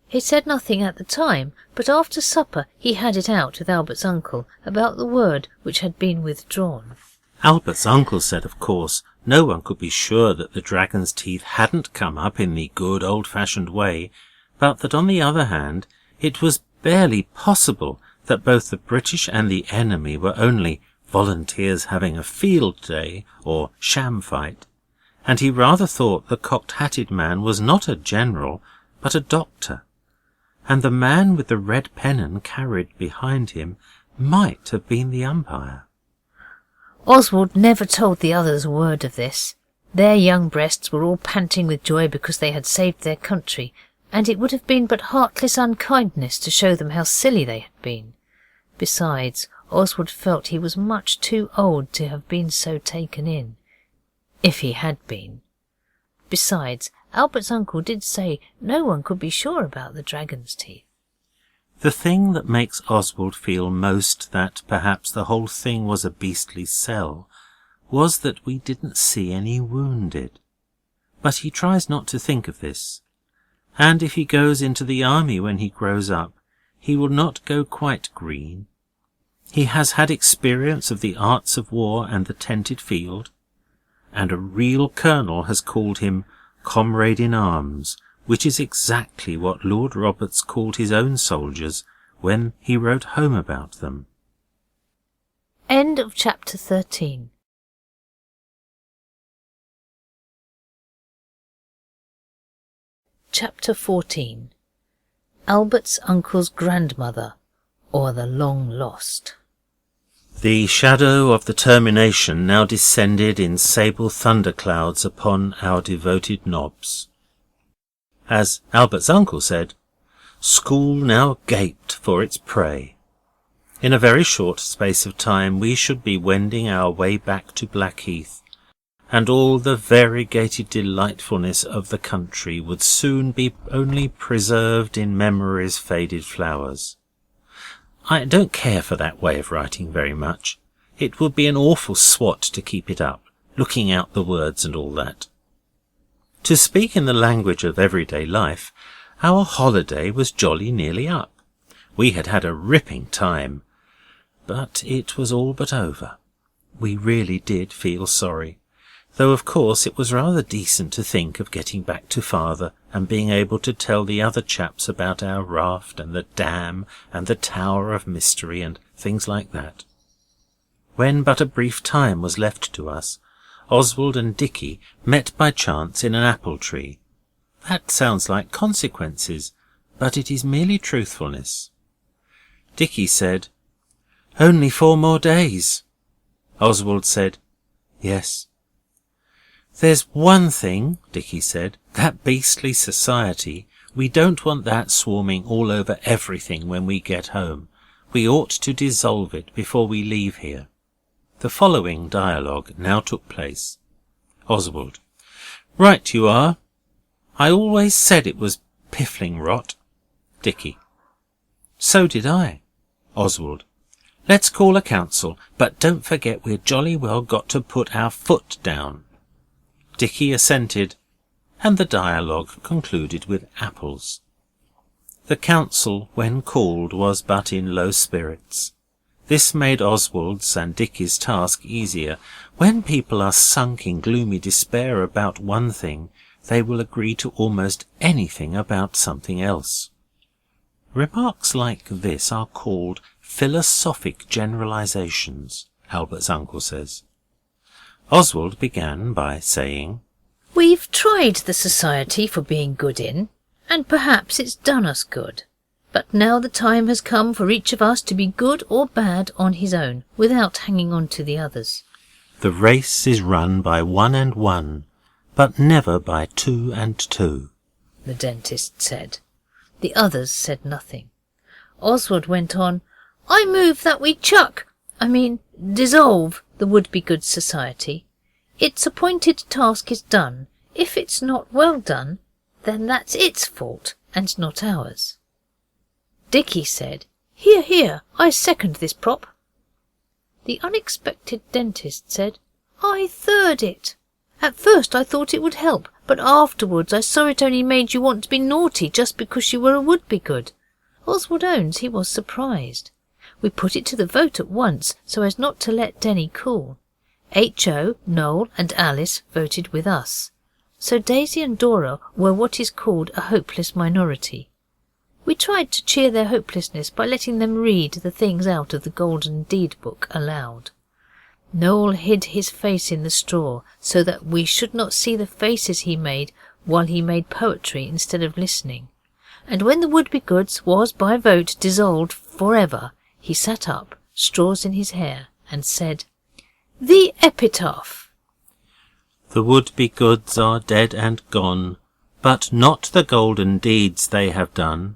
B: He said nothing at the time, but after supper he had it out with Albert's uncle about the word which had been withdrawn.
A: Albert's uncle said, of course, no one could be sure that the dragon's teeth hadn't come up in the good old-fashioned way, but that on the other hand it was barely possible that both the British and the enemy were only volunteers having a field day or sham fight, and he rather thought the cocked-hatted man was not a general but a doctor, and the man with the red pennon carried behind him might have been the umpire.
B: Oswald never told the others a word of this. Their young breasts were all panting with joy because they had saved their country, and it would have been but heartless unkindness to show them how silly they had been. Besides, Oswald felt he was much too old to have been so taken in, if he had been. Besides, Albert's uncle did say no one could be sure about the dragon's teeth.
A: The thing that makes Oswald feel most that perhaps the whole thing was a beastly sell was that we didn't see any wounded. But he tries not to think of this. And if he goes into the army when he grows up, he will not go quite green. He has had experience of the arts of war and the tented field, and a real colonel has called him comrade in arms, which is exactly what Lord Roberts called his own soldiers when he wrote home about them.
B: End of chapter 13. Chapter 14. Albert's uncle's grandmother, or the long lost.
A: The shadow of the termination now descended in sable thunderclouds upon our devoted Nobbs. As Albert's uncle said, school now gaped for its prey. In a very short space of time we should be wending our way back to Blackheath, and all the variegated delightfulness of the country would soon be only preserved in memory's faded flowers. I don't care for that way of writing very much. It would be an awful swat to keep it up, looking out the words and all that. To speak in the language of everyday life, our holiday was jolly nearly up. We had had a ripping time, but it was all but over. We really did feel sorry, though of course it was rather decent to think of getting back to father and being able to tell the other chaps about our raft and the dam and the Tower of Mystery and things like that. When but a brief time was left to us, Oswald and Dicky met by chance in an apple tree. That sounds like consequences, but it is merely truthfulness. Dicky said, "Only 4 more days." Oswald said, "Yes." "There's one thing," Dicky said, "that beastly society. We don't want that swarming all over everything when we get home. We ought to dissolve it before we leave here." The following dialogue now took place. Oswald: "Right you are. I always said it was piffling rot." Dicky: "So did I." Oswald: "Let's call a council, but don't forget we're jolly well got to put our foot down." Dicky assented, and the dialogue concluded with apples. The council, when called, was but in low spirits. This made Oswald's and Dicky's task easier. When people are sunk in gloomy despair about one thing, they will agree to almost anything about something else. Remarks like this are called philosophic generalizations, Albert's uncle says. Oswald began by saying,
B: We've tried the society for being good in, and perhaps it's done us good. But now the time has come for each of us to be good or bad on his own, without hanging on to the others.
A: The race is run by 1 and 1, but never by 2 and 2,
B: the dentist said. The others said nothing. Oswald went on, I move that we dissolve the Wouldbegoods Society. Its appointed task is done. If it's not well done, then that's its fault, and not ours. Dicky said, Hear, hear, I second this prop. The unexpected dentist said, I third it. At first I thought it would help, but afterwards I saw it only made you want to be naughty just because you were a Wouldbegood. Oswald owns he was surprised. We put it to the vote at once, so as not to let Denny cool. H.O., Noel and Alice voted with us. So Daisy and Dora were what is called a hopeless minority. We tried to cheer their hopelessness by letting them read the things out of the Golden Deed book aloud. Noel hid his face in the straw so that we should not see the faces he made while he made poetry instead of listening. And when the Wouldbegoods was by vote dissolved forever, he sat up, straws in his hair, and said, The epitaph.
A: The Wouldbegoods are dead and gone, but not the golden deeds they have done.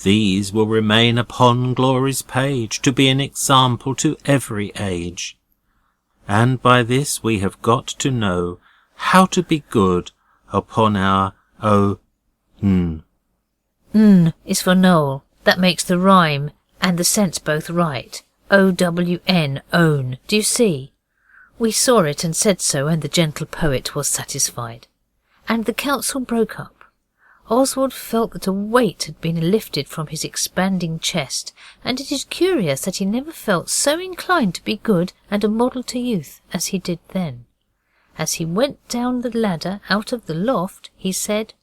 A: These will remain upon glory's page, to be an example to every age. And by this we have got to know how to be good upon our N
B: is for Noel. That makes the rhyme and the sense both right. O-W-N, own. Do you see? We saw it and said so, and the gentle poet was satisfied. And the council broke up. Oswald felt that a weight had been lifted from his expanding chest, and it is curious that he never felt so inclined to be good and a model to youth as he did then. As he went down the ladder out of the loft, he said,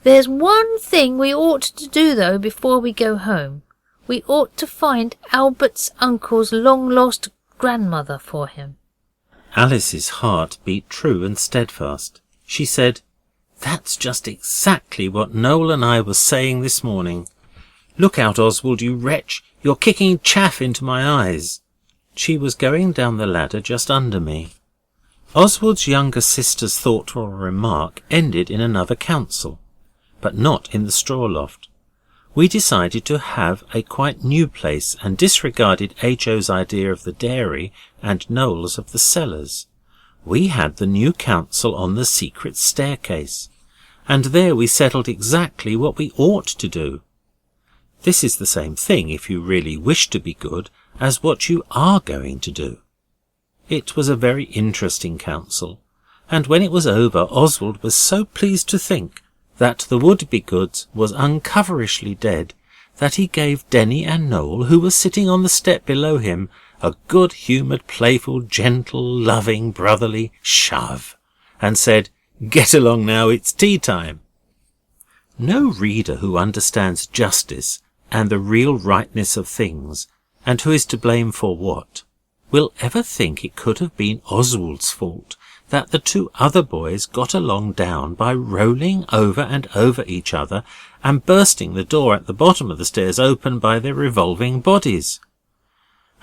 B: "There's one thing we ought to do, though, before we go home. We ought to find Albert's uncle's long-lost grandmother for him."
A: Alice's heart beat true and steadfast. She said, "That's just exactly what Noel and I were saying this morning. Look out, Oswald, you wretch! You're kicking chaff into my eyes." She was going down the ladder just under me. Oswald's younger sister's thoughtful remark ended in another council, but not in the straw loft. We decided to have a quite new place and disregarded H.O.'s idea of the dairy and Noel's of the cellars. We had the new council on the secret staircase, and there we settled exactly what we ought to do. This is the same thing, if you really wish to be good, as what you are going to do. It was a very interesting council, and when it was over Oswald was so pleased to think that the Wouldbegoods was uncoverishly dead that he gave Denny and Noel, who were sitting on the step below him, a good-humoured, playful, gentle, loving, brotherly shove, and said, "Get along now, it's tea time." No reader who understands justice and the real rightness of things, and who is to blame for what, will ever think it could have been Oswald's fault that the two other boys got along down by rolling over and over each other and bursting the door at the bottom of the stairs open by their revolving bodies.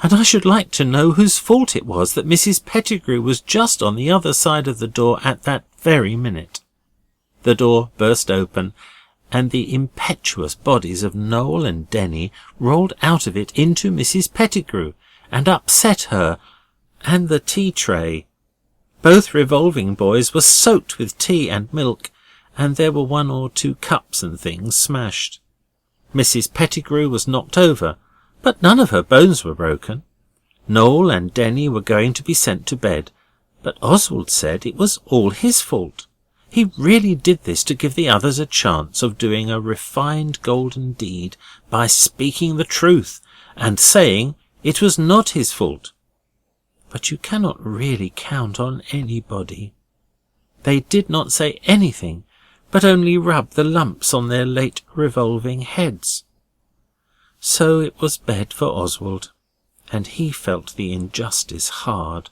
A: And I should like to know whose fault it was that Mrs. Pettigrew was just on the other side of the door at that very minute. The door burst open, and the impetuous bodies of Noel and Denny rolled out of it into Mrs. Pettigrew, and upset her, and the tea-tray. Both revolving boys were soaked with tea and milk, and there were 1 or 2 cups and things smashed. Mrs. Pettigrew was knocked over, but none of her bones were broken. Noel and Denny were going to be sent to bed, but Oswald said it was all his fault. He really did this to give the others a chance of doing a refined golden deed by speaking the truth and saying it was not his fault. But you cannot really count on anybody. They did not say anything, but only rubbed the lumps on their late revolving heads. So it was bed for Oswald, and he felt the injustice hard.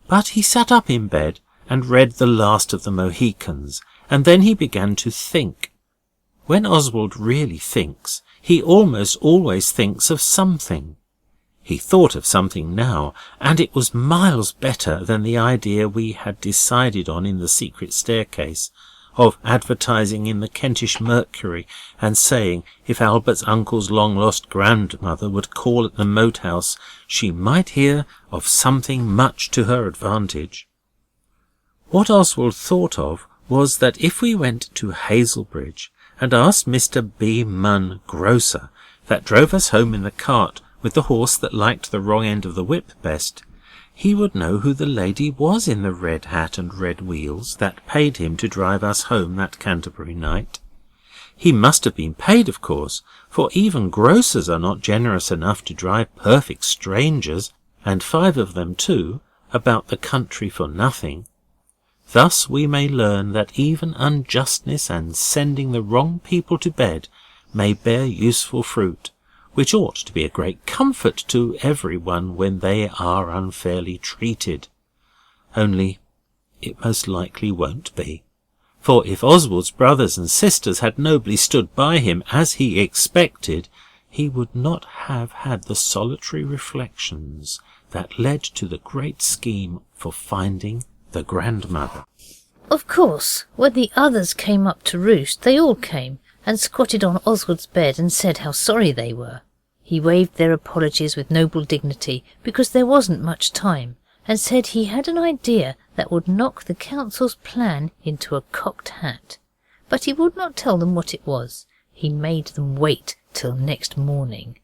A: But he sat up in bed and read The Last of the Mohicans, and then he began to think. When Oswald really thinks, he almost always thinks of something. He thought of something now, and it was miles better than the idea we had decided on in the secret staircase, of advertising in the Kentish Mercury and saying if Albert's uncle's long-lost grandmother would call at the moat house, she might hear of something much to her advantage. What Oswald thought of was that if we went to Hazelbridge and asked Mr. B. Munn, grocer, that drove us home in the cart with the horse that liked the wrong end of the whip best, he would know who the lady was in the red hat and red wheels that paid him to drive us home that Canterbury night. He must have been paid, of course, for even grocers are not generous enough to drive perfect strangers, and 5 of them too, about the country for nothing. Thus we may learn that even unjustness and sending the wrong people to bed may bear useful fruit, which ought to be a great comfort to everyone when they are unfairly treated. Only it most likely won't be, for if Oswald's brothers and sisters had nobly stood by him as he expected, he would not have had the solitary reflections that led to the great scheme for finding the grandmother.
B: Of course, when the others came up to roost, they all came and squatted on Oswald's bed and said how sorry they were. He waived their apologies with noble dignity, because there wasn't much time, and said he had an idea that would knock the council's plan into a cocked hat. But he would not tell them what it was. He made them wait till next morning.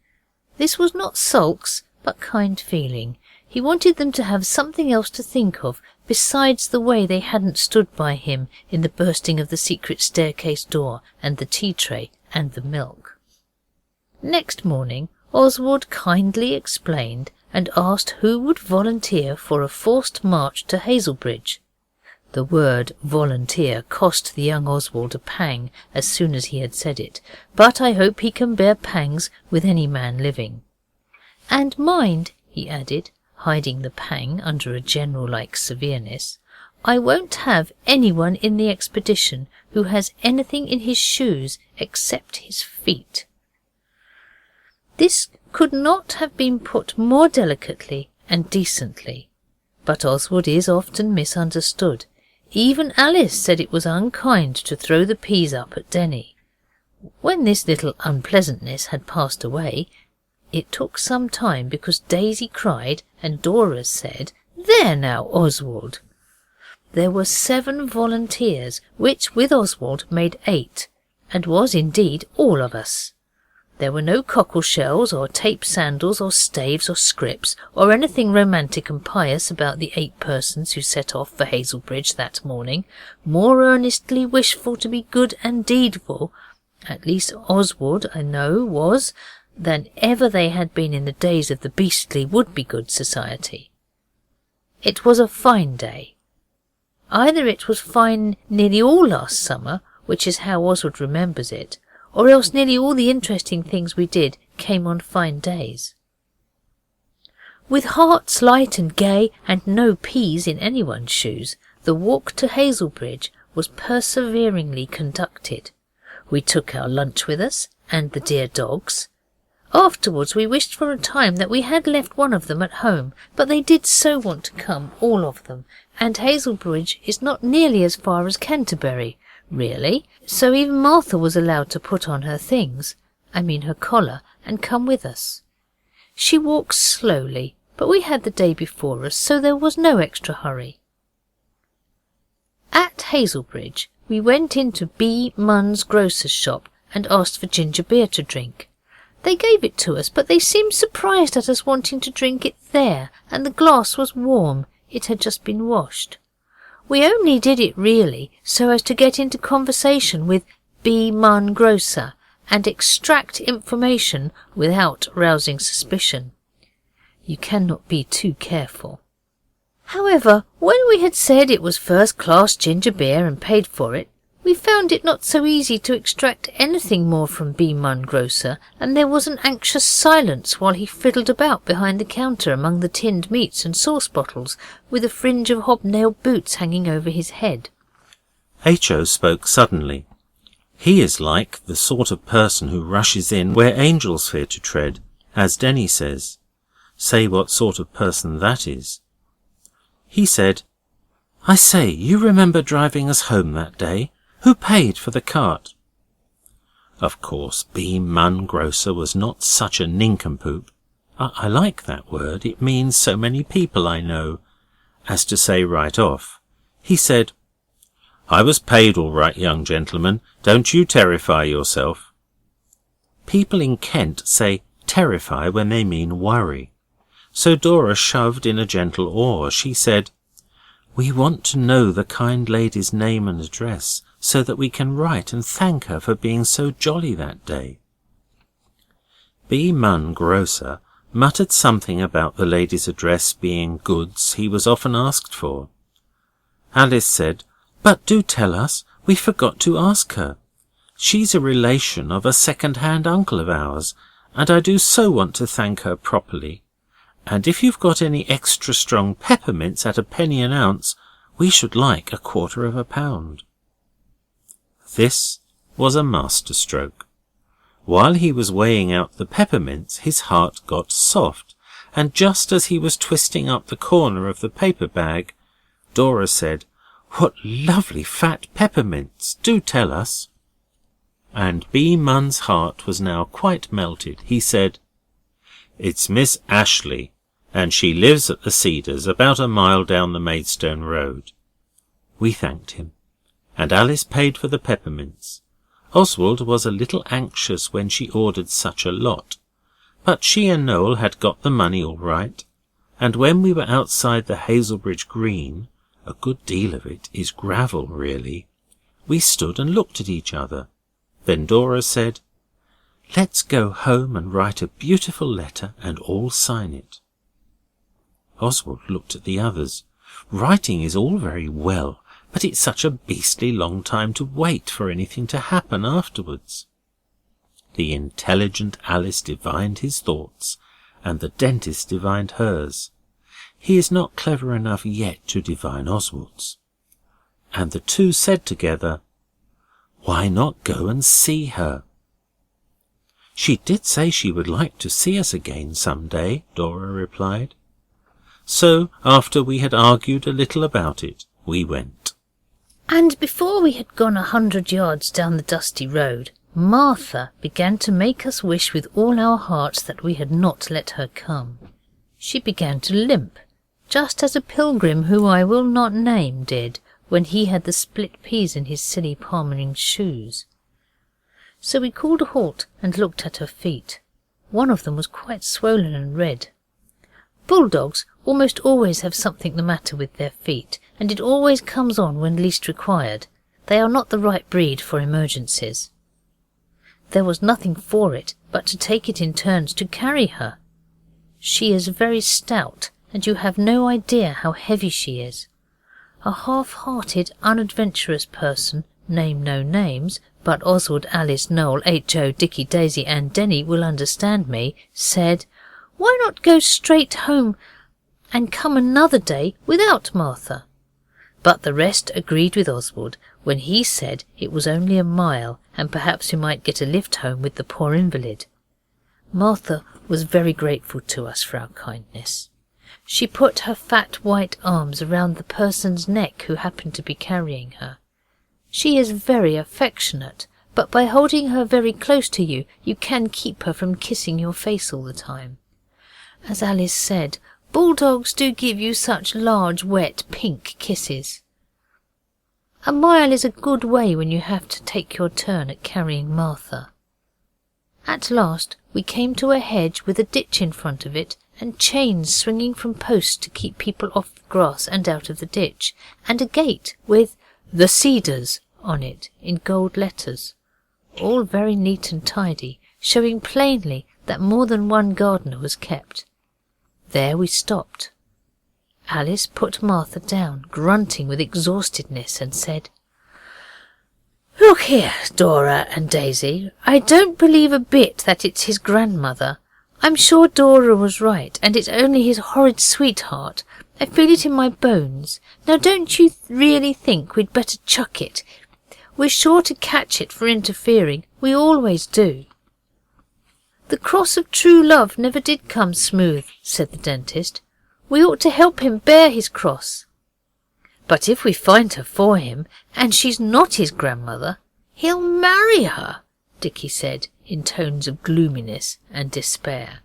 B: This was not sulks, but kind feeling. He wanted them to have something else to think of besides the way they hadn't stood by him in the bursting of the secret staircase door and the tea tray and the milk. Next morning Oswald kindly explained and asked who would volunteer for a forced march to Hazelbridge. The word volunteer cost the young Oswald a pang as soon as he had said it, but I hope he can bear pangs with any man living. And mind, he added, hiding the pang under a general-like severeness, I won't have anyone in the expedition who has anything in his shoes except his feet. This could not have been put more delicately and decently, but Oswald is often misunderstood. Even Alice said it was unkind to throw the peas up at Denny. When this little unpleasantness had passed away, it took some time because Daisy cried and Dora said, "There now, Oswald." There were 7 volunteers, which with Oswald made 8, and was indeed all of us. There were no cockle shells or tape sandals or staves or scrips or anything romantic and pious about the 8 persons who set off for Hazelbridge that morning, more earnestly wishful to be good and deedful, at least Oswald, I know, was, than ever they had been in the days of the beastly Wouldbegoods Society. It was a fine day. Either it was fine nearly all last summer, which is how Oswald remembers it, or else nearly all the interesting things we did came on fine days. With hearts light and gay and no peas in anyone's shoes, the walk to Hazelbridge was perseveringly conducted. We took our lunch with us, and the dear dogs. Afterwards we wished for a time that we had left one of them at home, but they did so want to come, all of them, and Hazelbridge is not nearly as far as Canterbury, really, so even Martha was allowed to put on her things, I mean her collar, and come with us. She walks slowly, but we had the day before us, so there was no extra hurry. At Hazelbridge we went into B. Munn's grocer's shop and asked for ginger beer to drink. They gave it to us, but they seemed surprised at us wanting to drink it there, and the glass was warm. It had just been washed. We only did it really so as to get into conversation with B. Munn grocer and extract information without rousing suspicion. You cannot be too careful. However, when we had said it was first-class ginger beer and paid for it, we found it not so easy to extract anything more from B. Munn grocer, and there was an anxious silence while he fiddled about behind the counter among the tinned meats and sauce bottles, with a fringe of hobnailed boots hanging over his head.
A: H.O. spoke suddenly. He is like the sort of person who rushes in where angels fear to tread, as Denny says. Say what sort of person that is. He said, "I say, you remember driving us home that day? Who paid for the cart?" Of course, B. Munn grocer was not such a nincompoop. I like that word, it means so many people I know, as to say right off. He said, "I was paid all right, young gentleman. Don't you terrify yourself." People in Kent say terrify when they mean worry. So Dora shoved in a gentle oar. She said, "We want to know the kind lady's name and address, so that we can write and thank her for being so jolly that day." B. Munn grocer muttered something about the lady's address being goods he was often asked for. Alice said, "But do tell us, we forgot to ask her. She's a relation of a second-hand uncle of ours, and I do so want to thank her properly. And if you've got any extra strong peppermints at a penny an ounce, we should like 1/4 pound. This was a masterstroke. While he was weighing out the peppermints, his heart got soft, and just as he was twisting up the corner of the paper bag, Dora said, "What lovely fat peppermints! Do tell us." And B. Munn's heart was now quite melted. He said, "It's Miss Ashley, and she lives at the Cedars, about a mile down the Maidstone Road." We thanked him, and Alice paid for the peppermints. Oswald was a little anxious when she ordered such a lot, but she and Noel had got the money all right, and when we were outside the Hazelbridge Green, A good deal of it is gravel, really. We stood and looked at each other. Then Dora said, "Let's go home and write a beautiful letter and all sign it." Oswald looked at the others. Writing is all very well, but it's such a beastly long time to wait for anything to happen afterwards. The intelligent Alice divined his thoughts, and the dentist divined hers. He is not clever enough yet to divine Oswald's. And the two said together, "Why not go and see her?" "She did say she would like to see us again some day," Dora replied. So, after we had argued a little about it, we went.
B: And before we had gone 100 yards down the dusty road, Martha began to make us wish with all our hearts that we had not let her come. She began to limp, just as a pilgrim who I will not name did when he had the split peas in his silly palmering shoes. So we called a halt and looked at her feet. One of them was quite swollen and red. Bulldogs almost always have something the matter with their feet, and it always comes on when least required. They are not the right breed for emergencies. There was nothing for it but to take it in turns to carry her. She is very stout, and you have no idea how heavy she is. A half-hearted, unadventurous person, name no names, but Oswald, Alice, Noel, H.O., Dicky, Daisy and Denny will understand me, said, "Why not go straight home and come another day without Martha?" But the rest agreed with Oswald when he said it was only a mile and perhaps we might get a lift home with the poor invalid. Martha was very grateful to us for our kindness. She put her fat white arms around the person's neck who happened to be carrying her. She is very affectionate, but by holding her very close to you, you can keep her from kissing your face all the time. As Alice said, bulldogs do give you such large, wet, pink kisses. A mile is a good way when you have to take your turn at carrying Martha. At last we came to a hedge with a ditch in front of it and chains swinging from posts to keep people off the grass and out of the ditch, and a gate with "The Cedars" on it in gold letters, all very neat and tidy, showing plainly that more than one gardener was kept. There we stopped. Alice put Martha down, grunting with exhaustedness, and said, "Look here, Dora and Daisy, I don't believe a bit that it's his grandmother. I'm sure Dora was right, and it's only his horrid sweetheart. I feel it in my bones. Now don't you really think we'd better chuck it? We're sure to catch it for interfering. We always do." "The cross of true love never did come smooth," said the dentist. "We ought to help him bear his cross." "But if we find her for him, and she's not his grandmother, he'll marry her," Dicky said, in tones of gloominess and despair.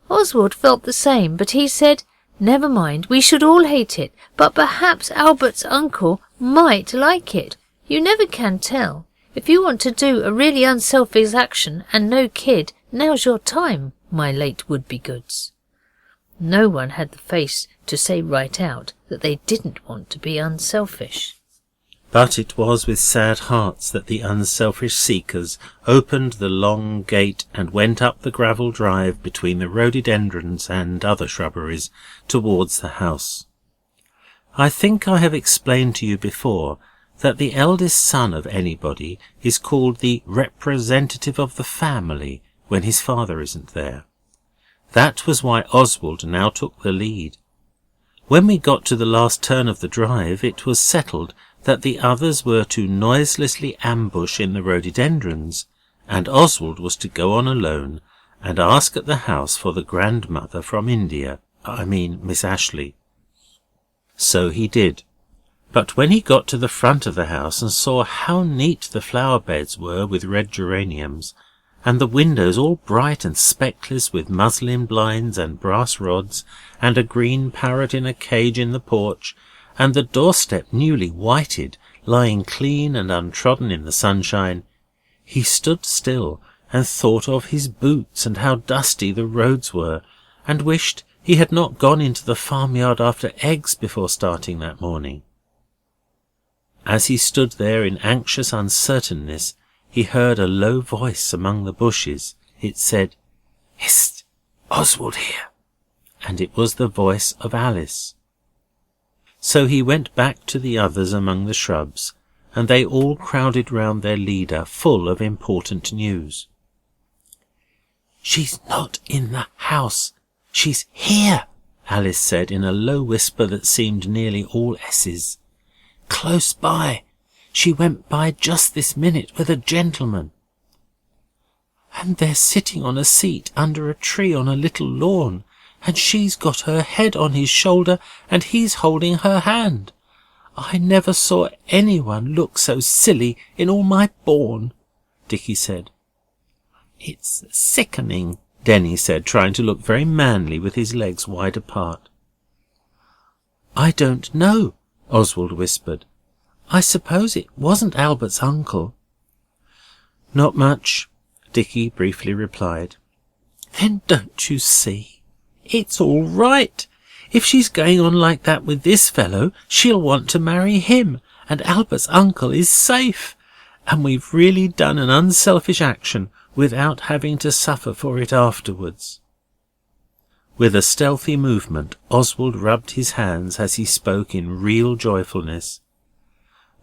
B: Oswald felt the same, but he said, "Never mind, we should all hate it, but perhaps Albert's uncle might like it. You never can tell. If you want to do a really unselfish action and no kid, now's your time, my late Wouldbegoods." No one had the face to say right out that they didn't want to be unselfish.
A: But it was with sad hearts that the unselfish seekers opened the long gate and went up the gravel drive between the rhododendrons and other shrubberies towards the house. I think I have explained to you before that the eldest son of anybody is called the representative of the family when his father isn't there. That was why Oswald now took the lead. When we got to the last turn of the drive, it was settled that the others were to noiselessly ambush in the rhododendrons, and Oswald was to go on alone and ask at the house for the grandmother from India, Miss Ashley. So he did. But when he got to the front of the house and saw how neat the flower beds were with red geraniums, and the windows all bright and speckless with muslin blinds and brass rods, and a green parrot in a cage in the porch, and the doorstep newly whited, lying clean and untrodden in the sunshine, he stood still and thought of his boots and how dusty the roads were, and wished He had not gone into the farmyard after eggs before starting that morning. As he stood there in anxious uncertainness, he heard a low voice among the bushes. It said, "Hist! Oswald here!" And it was the voice of Alice. So he went back to the others among the shrubs, and they all crowded round their leader, full of important news. "She's not in the house. She's here," Alice said in a low whisper that seemed nearly all S's. "Close by. She went by just this minute with a gentleman. And they're sitting on a seat under a tree on a little lawn, and she's got her head on his shoulder, and he's holding her hand. I never saw anyone look so silly in all my born," Dicky said. "It's sickening," Denny said, trying to look very manly with his legs wide apart. "I don't know," Oswald whispered. "I suppose it wasn't Albert's uncle." "Not much," Dicky briefly replied. "Then don't you see? It's all right. If she's going on like that with this fellow, she'll want to marry him, and Albert's uncle is safe, and we've really done an unselfish action without having to suffer for it afterwards." With a stealthy movement, Oswald rubbed his hands as he spoke in real joyfulness.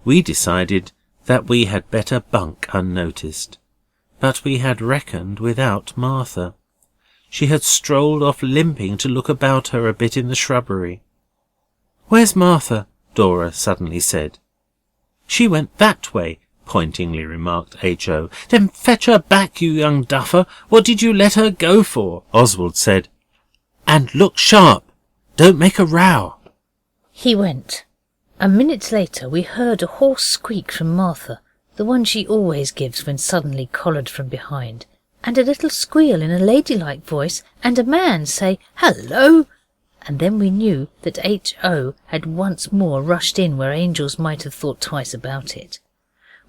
A: We decided that we had better bunk unnoticed, but we had reckoned without Martha. She had strolled off limping to look about her a bit in the shrubbery. "Where's Martha?" Dora suddenly said. "She went that way," pointingly remarked H.O. "Then fetch her back, you young duffer. What did you let her go for?" Oswald said. "And look sharp. Don't make a row."
B: He went. A minute later we heard a hoarse squeak from Martha, the one she always gives when suddenly collared from behind, and a little squeal in a ladylike voice, and a man say, "Hello!" And then we knew that H.O. had once more rushed in where angels might have thought twice about it.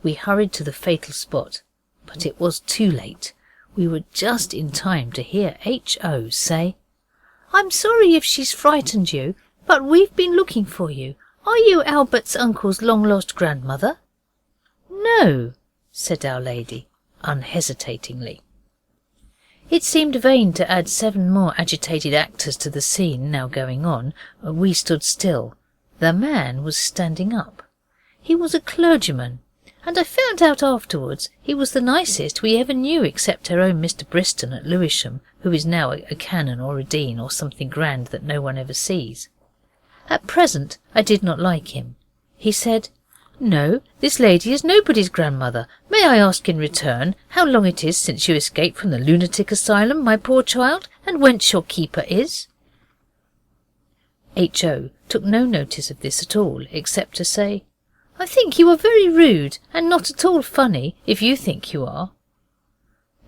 B: We hurried to the fatal spot, but it was too late. We were just in time to hear H.O. say, "I'm sorry if she's frightened you, but we've been looking for you. Are you Albert's uncle's long-lost grandmother?" "No," said Our Lady, unhesitatingly. It seemed vain to add 7 more agitated actors to the scene now going on. We stood still. The man was standing up. He was a clergyman, and I found out afterwards he was the nicest we ever knew except our own Mr. Briston at Lewisham, who is now a canon or a dean or something grand that no one ever sees. At present I did not like him. He said, "No, this lady is nobody's grandmother. May I ask in return how long it is since you escaped from the lunatic asylum, my poor child, and whence your keeper is?" H.O. took no notice of this at all, except to say, "I think you are very rude, and not at all funny, if you think you are."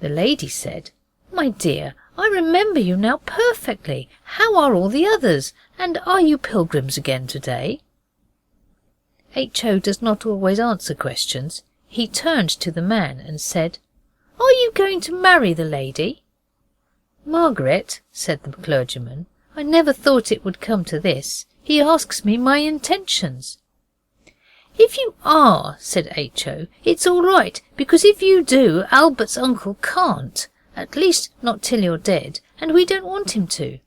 B: The lady said, "My dear, I remember you now perfectly. How are all the others, and are you pilgrims again today?" H.O. does not always answer questions. He turned to the man and said, "Are you going to marry the lady?" "Margaret," said the clergyman, "I never thought it would come to this. He asks me my intentions." "If you are," said H.O., "it's all right, because if you do, Albert's uncle can't. At least not till you're dead, and we don't want him to."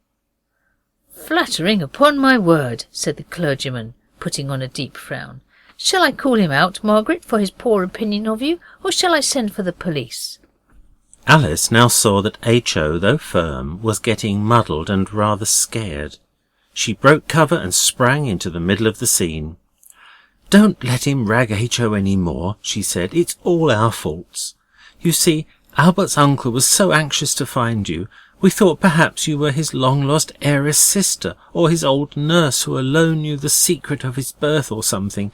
B: "Flattering upon my word," said the clergyman, putting on a deep frown. "Shall I call him out, Margaret, for his poor opinion of you, or shall I send for the police?"
A: Alice now saw that H.O., though firm, was getting muddled and rather scared. She broke cover and sprang into the middle of the scene. "Don't let him rag H.O. any more," she said. "It's all our faults. You see, Albert's uncle was so anxious to find you, we thought perhaps you were his long-lost heiress sister, or his old nurse who alone knew the secret of his birth or something,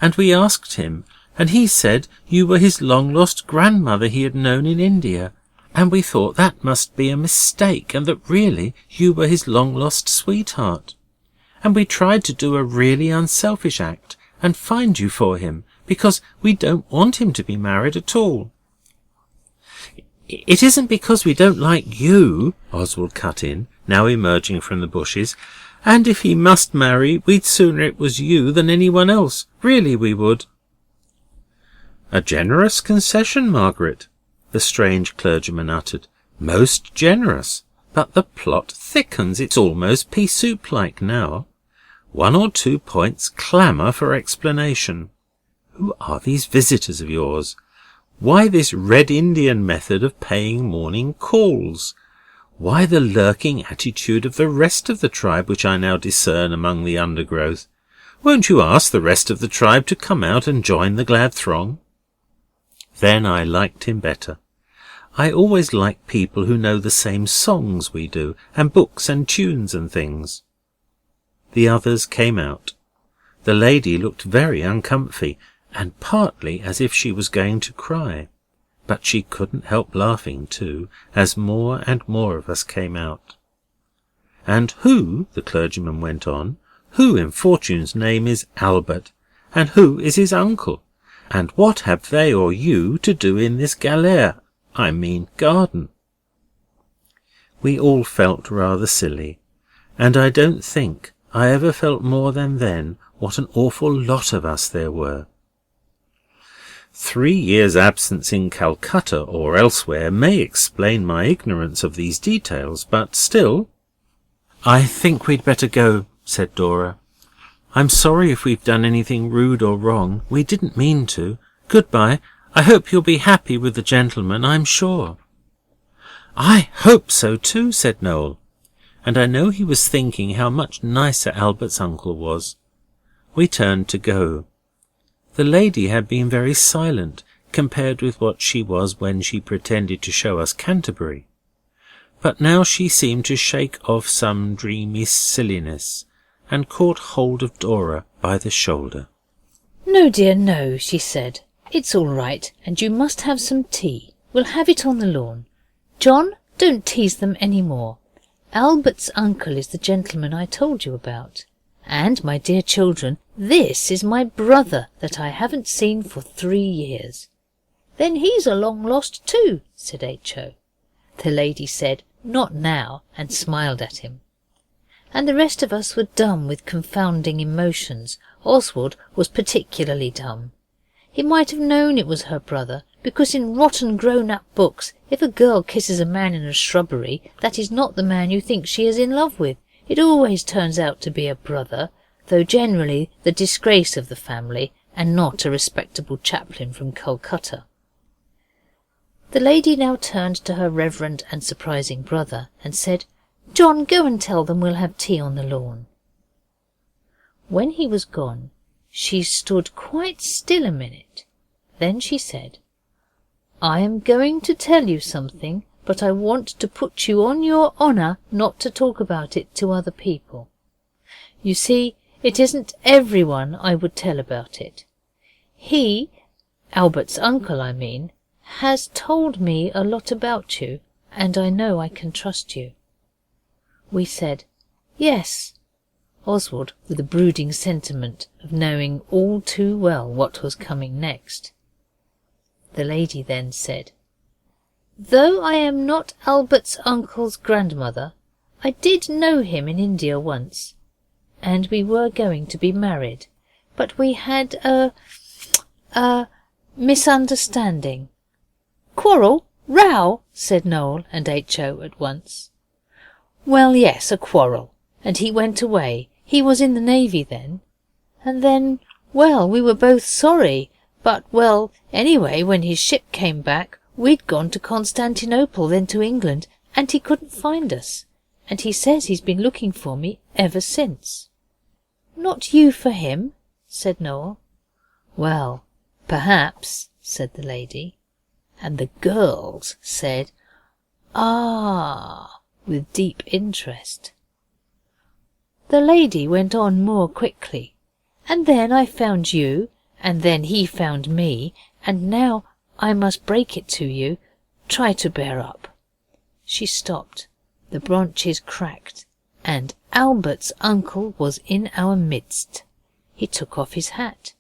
A: and we asked him, and he said you were his long-lost grandmother he had known in India, and we thought that must be a mistake, and that really you were his long-lost sweetheart. And we tried to do a really unselfish act, and find you for him, because we don't want him to be married at all. It isn't because we don't like you, Oswald cut in, now emerging from the bushes. And if he must marry, we'd sooner it was you than anyone else. Really we would. A generous concession, Margaret, the strange clergyman uttered. Most generous. But the plot thickens. It's almost pea soup-like now. 1 or 2 points clamour for explanation. Who are these visitors of yours? Why this Red Indian method of paying morning calls? Why the lurking attitude of the rest of the tribe which I now discern among the undergrowth? Won't you ask the rest of the tribe to come out and join the glad throng? Then I liked him better. I always like people who know the same songs we do, and books and tunes and things. The others came out. The lady looked very uncomfy, and partly as if she was going to cry. But she couldn't help laughing too, as more and more of us came out. And who, the clergyman went on, who in Fortune's name is Albert, and who is his uncle? And what have they or you to do in this galère, garden? We all felt rather silly, and I don't think I ever felt more than then what an awful lot of us there were. 3 years' absence in Calcutta or elsewhere may explain my ignorance of these details, but still... I think we'd better go, said Dora. I'm sorry if we've done anything rude or wrong. We didn't mean to. Goodbye. I hope you'll be happy with the gentleman, I'm sure. I hope so too, said Noel, and I know he was thinking how much nicer Albert's uncle was. We turned to go. The lady had been very silent, compared with what she was when she pretended to show us Canterbury. But now she seemed to shake off some dreamy silliness, and caught hold of Dora by the shoulder.
B: No, dear, no, she said. It's all right, and you must have some tea. We'll have it on the lawn. John, don't tease them any more. Albert's uncle is the gentleman I told you about. And, my dear children, this is my brother that I haven't seen for 3 years. Then he's a long lost too, said H.O. The lady said, not now, and smiled at him. And the rest of us were dumb with confounding emotions. Oswald was particularly dumb. He might have known it was her brother, because in rotten grown-up books, if a girl kisses a man in a shrubbery, that is not the man you think she is in love with. It always turns out to be a brother, though generally the disgrace of the family, and not a respectable chaplain from Calcutta. The lady now turned to her reverend and surprising brother, and said, John, go and tell them we'll have tea on the lawn. When he was gone, she stood quite still a minute. Then she said, I am going to tell you something, but I want to put you on your honour not to talk about it to other people. You see, it isn't everyone I would tell about it. He, Albert's uncle I mean, has told me a lot about you, and I know I can trust you. We said, yes, Oswald with a brooding sentiment of knowing all too well what was coming next. The lady then said, though I am not Albert's uncle's grandmother, I did know him in India once, and we were going to be married, but we had a misunderstanding. Quarrel? Row? Said Noel and H.O. at once. Well, yes, a quarrel, and he went away. He was in the Navy then. And then, well, we were both sorry, but, well, anyway, when his ship came back, we'd gone to Constantinople, then to England, and he couldn't find us, and he says he's been looking for me ever since. Not you for him? Said Noel. Well, perhaps, said the lady. And the girls said, ah, with deep interest. The lady went on more quickly. And then I found you, and then he found me, and now I must break it to you. Try to bear up. She stopped. The branches cracked, and Albert's uncle was in our midst. He took off his hat.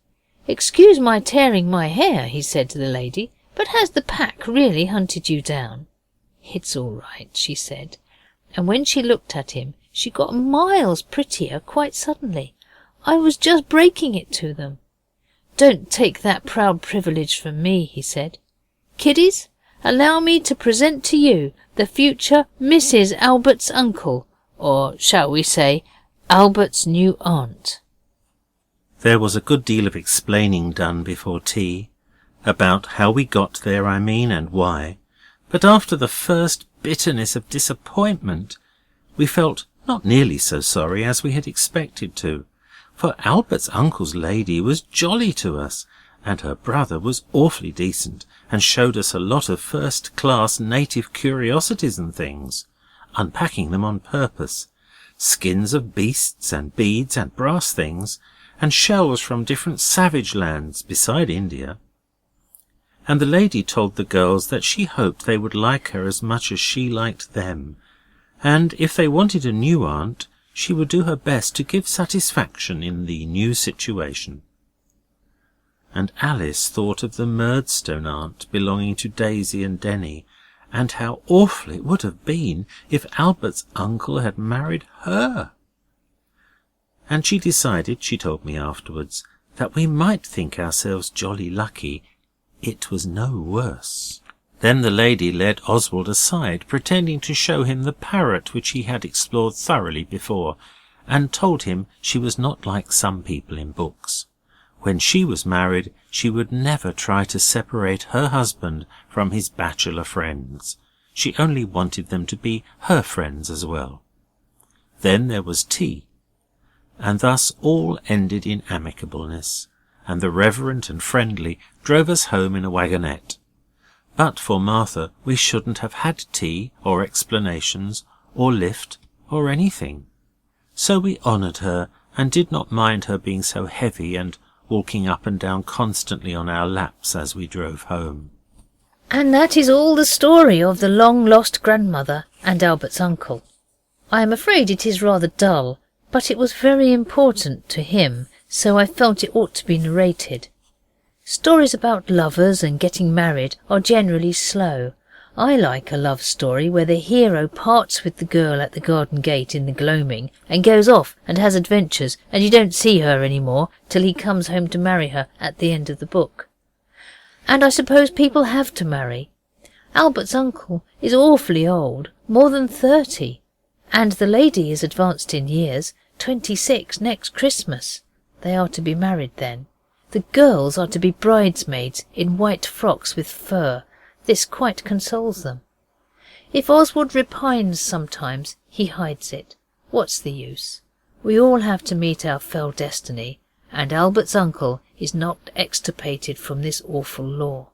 B: Excuse my tearing my hair, he said to the lady, But has the pack really hunted you down? It's all right, she said, and when she looked at him she got miles prettier quite suddenly. I was just breaking it to them. Don't take that proud privilege from me, he said. Kiddies, allow me to present to you the future Mrs. Albert's uncle, or shall we say, Albert's new aunt.
A: There was a good deal of explaining done before tea, about how we got there, I mean, and why, but after the first bitterness of disappointment, we felt not nearly so sorry as we had expected to, for Albert's uncle's lady was jolly to us, and her brother was awfully decent, and showed us a lot of first-class native curiosities and things, unpacking them on purpose, skins of beasts and beads and brass things, and shells from different savage lands beside India. And the lady told the girls that she hoped they would like her as much as she liked them, and if they wanted a new aunt, she would do her best to give satisfaction in the new situation. And Alice thought of the Murdstone aunt belonging to Daisy and Denny, and how awful it would have been if Albert's uncle had married her. And she decided, she told me afterwards, that we might think ourselves jolly lucky it was no worse. Then the lady led Oswald aside, pretending to show him the parrot which he had explored thoroughly before, and told him she was not like some people in books. When she was married, she would never try to separate her husband from his bachelor friends. She only wanted them to be her friends as well. Then there was tea, and thus all ended in amicableness, and the Reverend and Friendly drove us home in a wagonette. But for Martha we shouldn't have had tea, or explanations, or lift, or anything. So we honoured her, and did not mind her being so heavy and walking up and down constantly on our laps as we drove home.
B: And that is all the story of the long-lost grandmother and Albert's uncle. I am afraid it is rather dull, but it was very important to him, so I felt it ought to be narrated. Stories about lovers and getting married are generally slow. I like a love story where the hero parts with the girl at the garden gate in the gloaming and goes off and has adventures, and you don't see her any more till he comes home to marry her at the end of the book. And I suppose people have to marry. Albert's uncle is awfully old, more than 30, and the lady is advanced in years, 26 next Christmas. They are to be married then. The girls are to be bridesmaids in white frocks with fur. This quite consoles them. If Oswald repines sometimes, he hides it. What's the use? We all have to meet our fell destiny, and Albert's uncle is not extirpated from this awful law.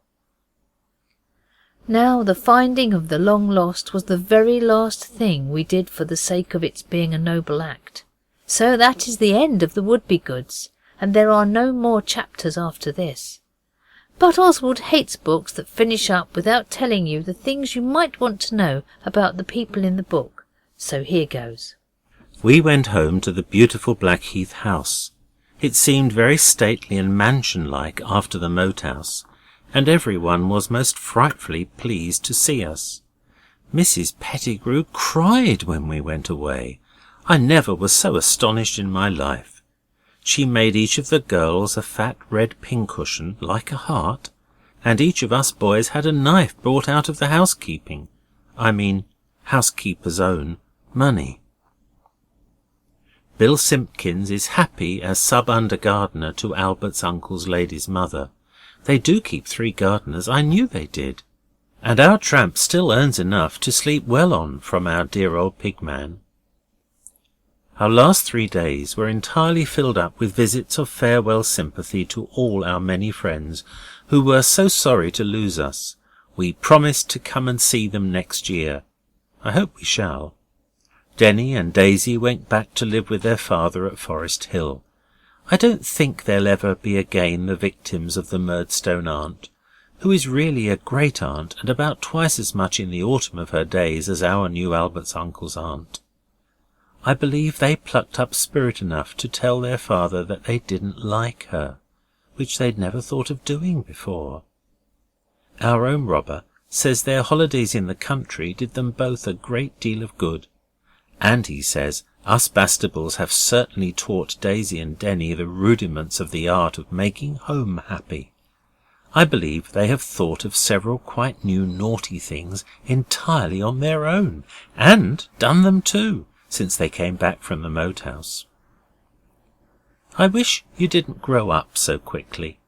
B: Now the finding of the long lost was the very last thing we did for the sake of its being a noble act. So that is the end of the Wouldbegoods, and there are no more chapters after this. But Oswald hates books that finish up without telling you the things you might want to know about the people in the book, so here goes.
A: We went home to the beautiful Blackheath house. It seemed very stately and mansion-like after the moat house, and everyone was most frightfully pleased to see us. Mrs. Pettigrew cried when we went away. I never was so astonished in my life. She made each of the girls a fat red pincushion like a heart, and each of us boys had a knife brought out of the housekeeping, housekeeper's own, money. Bill Simpkins is happy as sub-under gardener to Albert's uncle's lady's mother. They do keep 3 gardeners, I knew they did. And our tramp still earns enough to sleep well on from our dear old pigman. Our last 3 days were entirely filled up with visits of farewell sympathy to all our many friends who were so sorry to lose us. We promised to come and see them next year. I hope we shall. Denny and Daisy went back to live with their father at Forest Hill. I don't think they'll ever be again the victims of the Murdstone aunt, who is really a great aunt and about twice as much in the autumn of her days as our new Albert's uncle's aunt. I believe they plucked up spirit enough to tell their father that they didn't like her, which they'd never thought of doing before. our own robber, says their holidays in the country did them both a great deal of good, and he says us Bastables have certainly taught Daisy and Denny the rudiments of the art of making home happy. I believe they have thought of several quite new naughty things entirely on their own, and done them too, since they came back from the moat house. I wish you didn't grow up so quickly.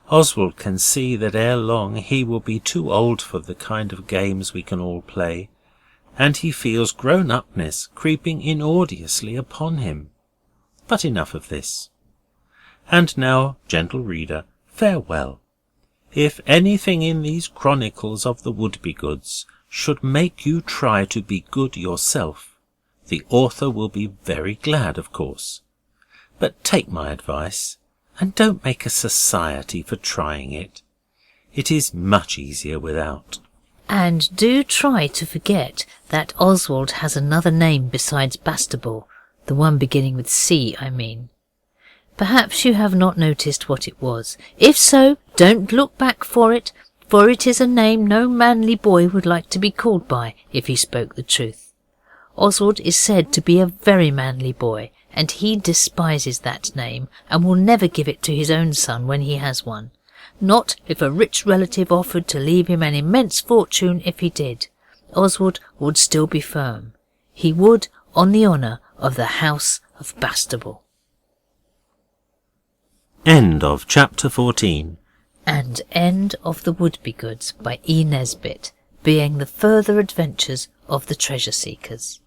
A: Oswald can see that ere long he will be too old for the kind of games we can all play, and he feels grown-upness creeping inordiously upon him. But enough of this. And now, gentle reader, farewell. If anything in these chronicles of the Wouldbegoods should make you try to be good yourself, the author will be very glad, of course. But take my advice, and don't make a society for trying it. It is much easier without.
B: And do try to forget that Oswald has another name besides Bastable, the one beginning with C, I mean. Perhaps you have not noticed what it was. If so, don't look back for it is a name no manly boy would like to be called by if he spoke the truth. Oswald is said to be a very manly boy, and he despises that name and will never give it to his own son when he has one. Not if a rich relative offered to leave him an immense fortune if he did. Oswald would still be firm. He would, on the honour of the House of Bastable.
A: End of chapter 14.
B: And End of the Wouldbegoods by E. Nesbit, being the further adventures of the treasure seekers.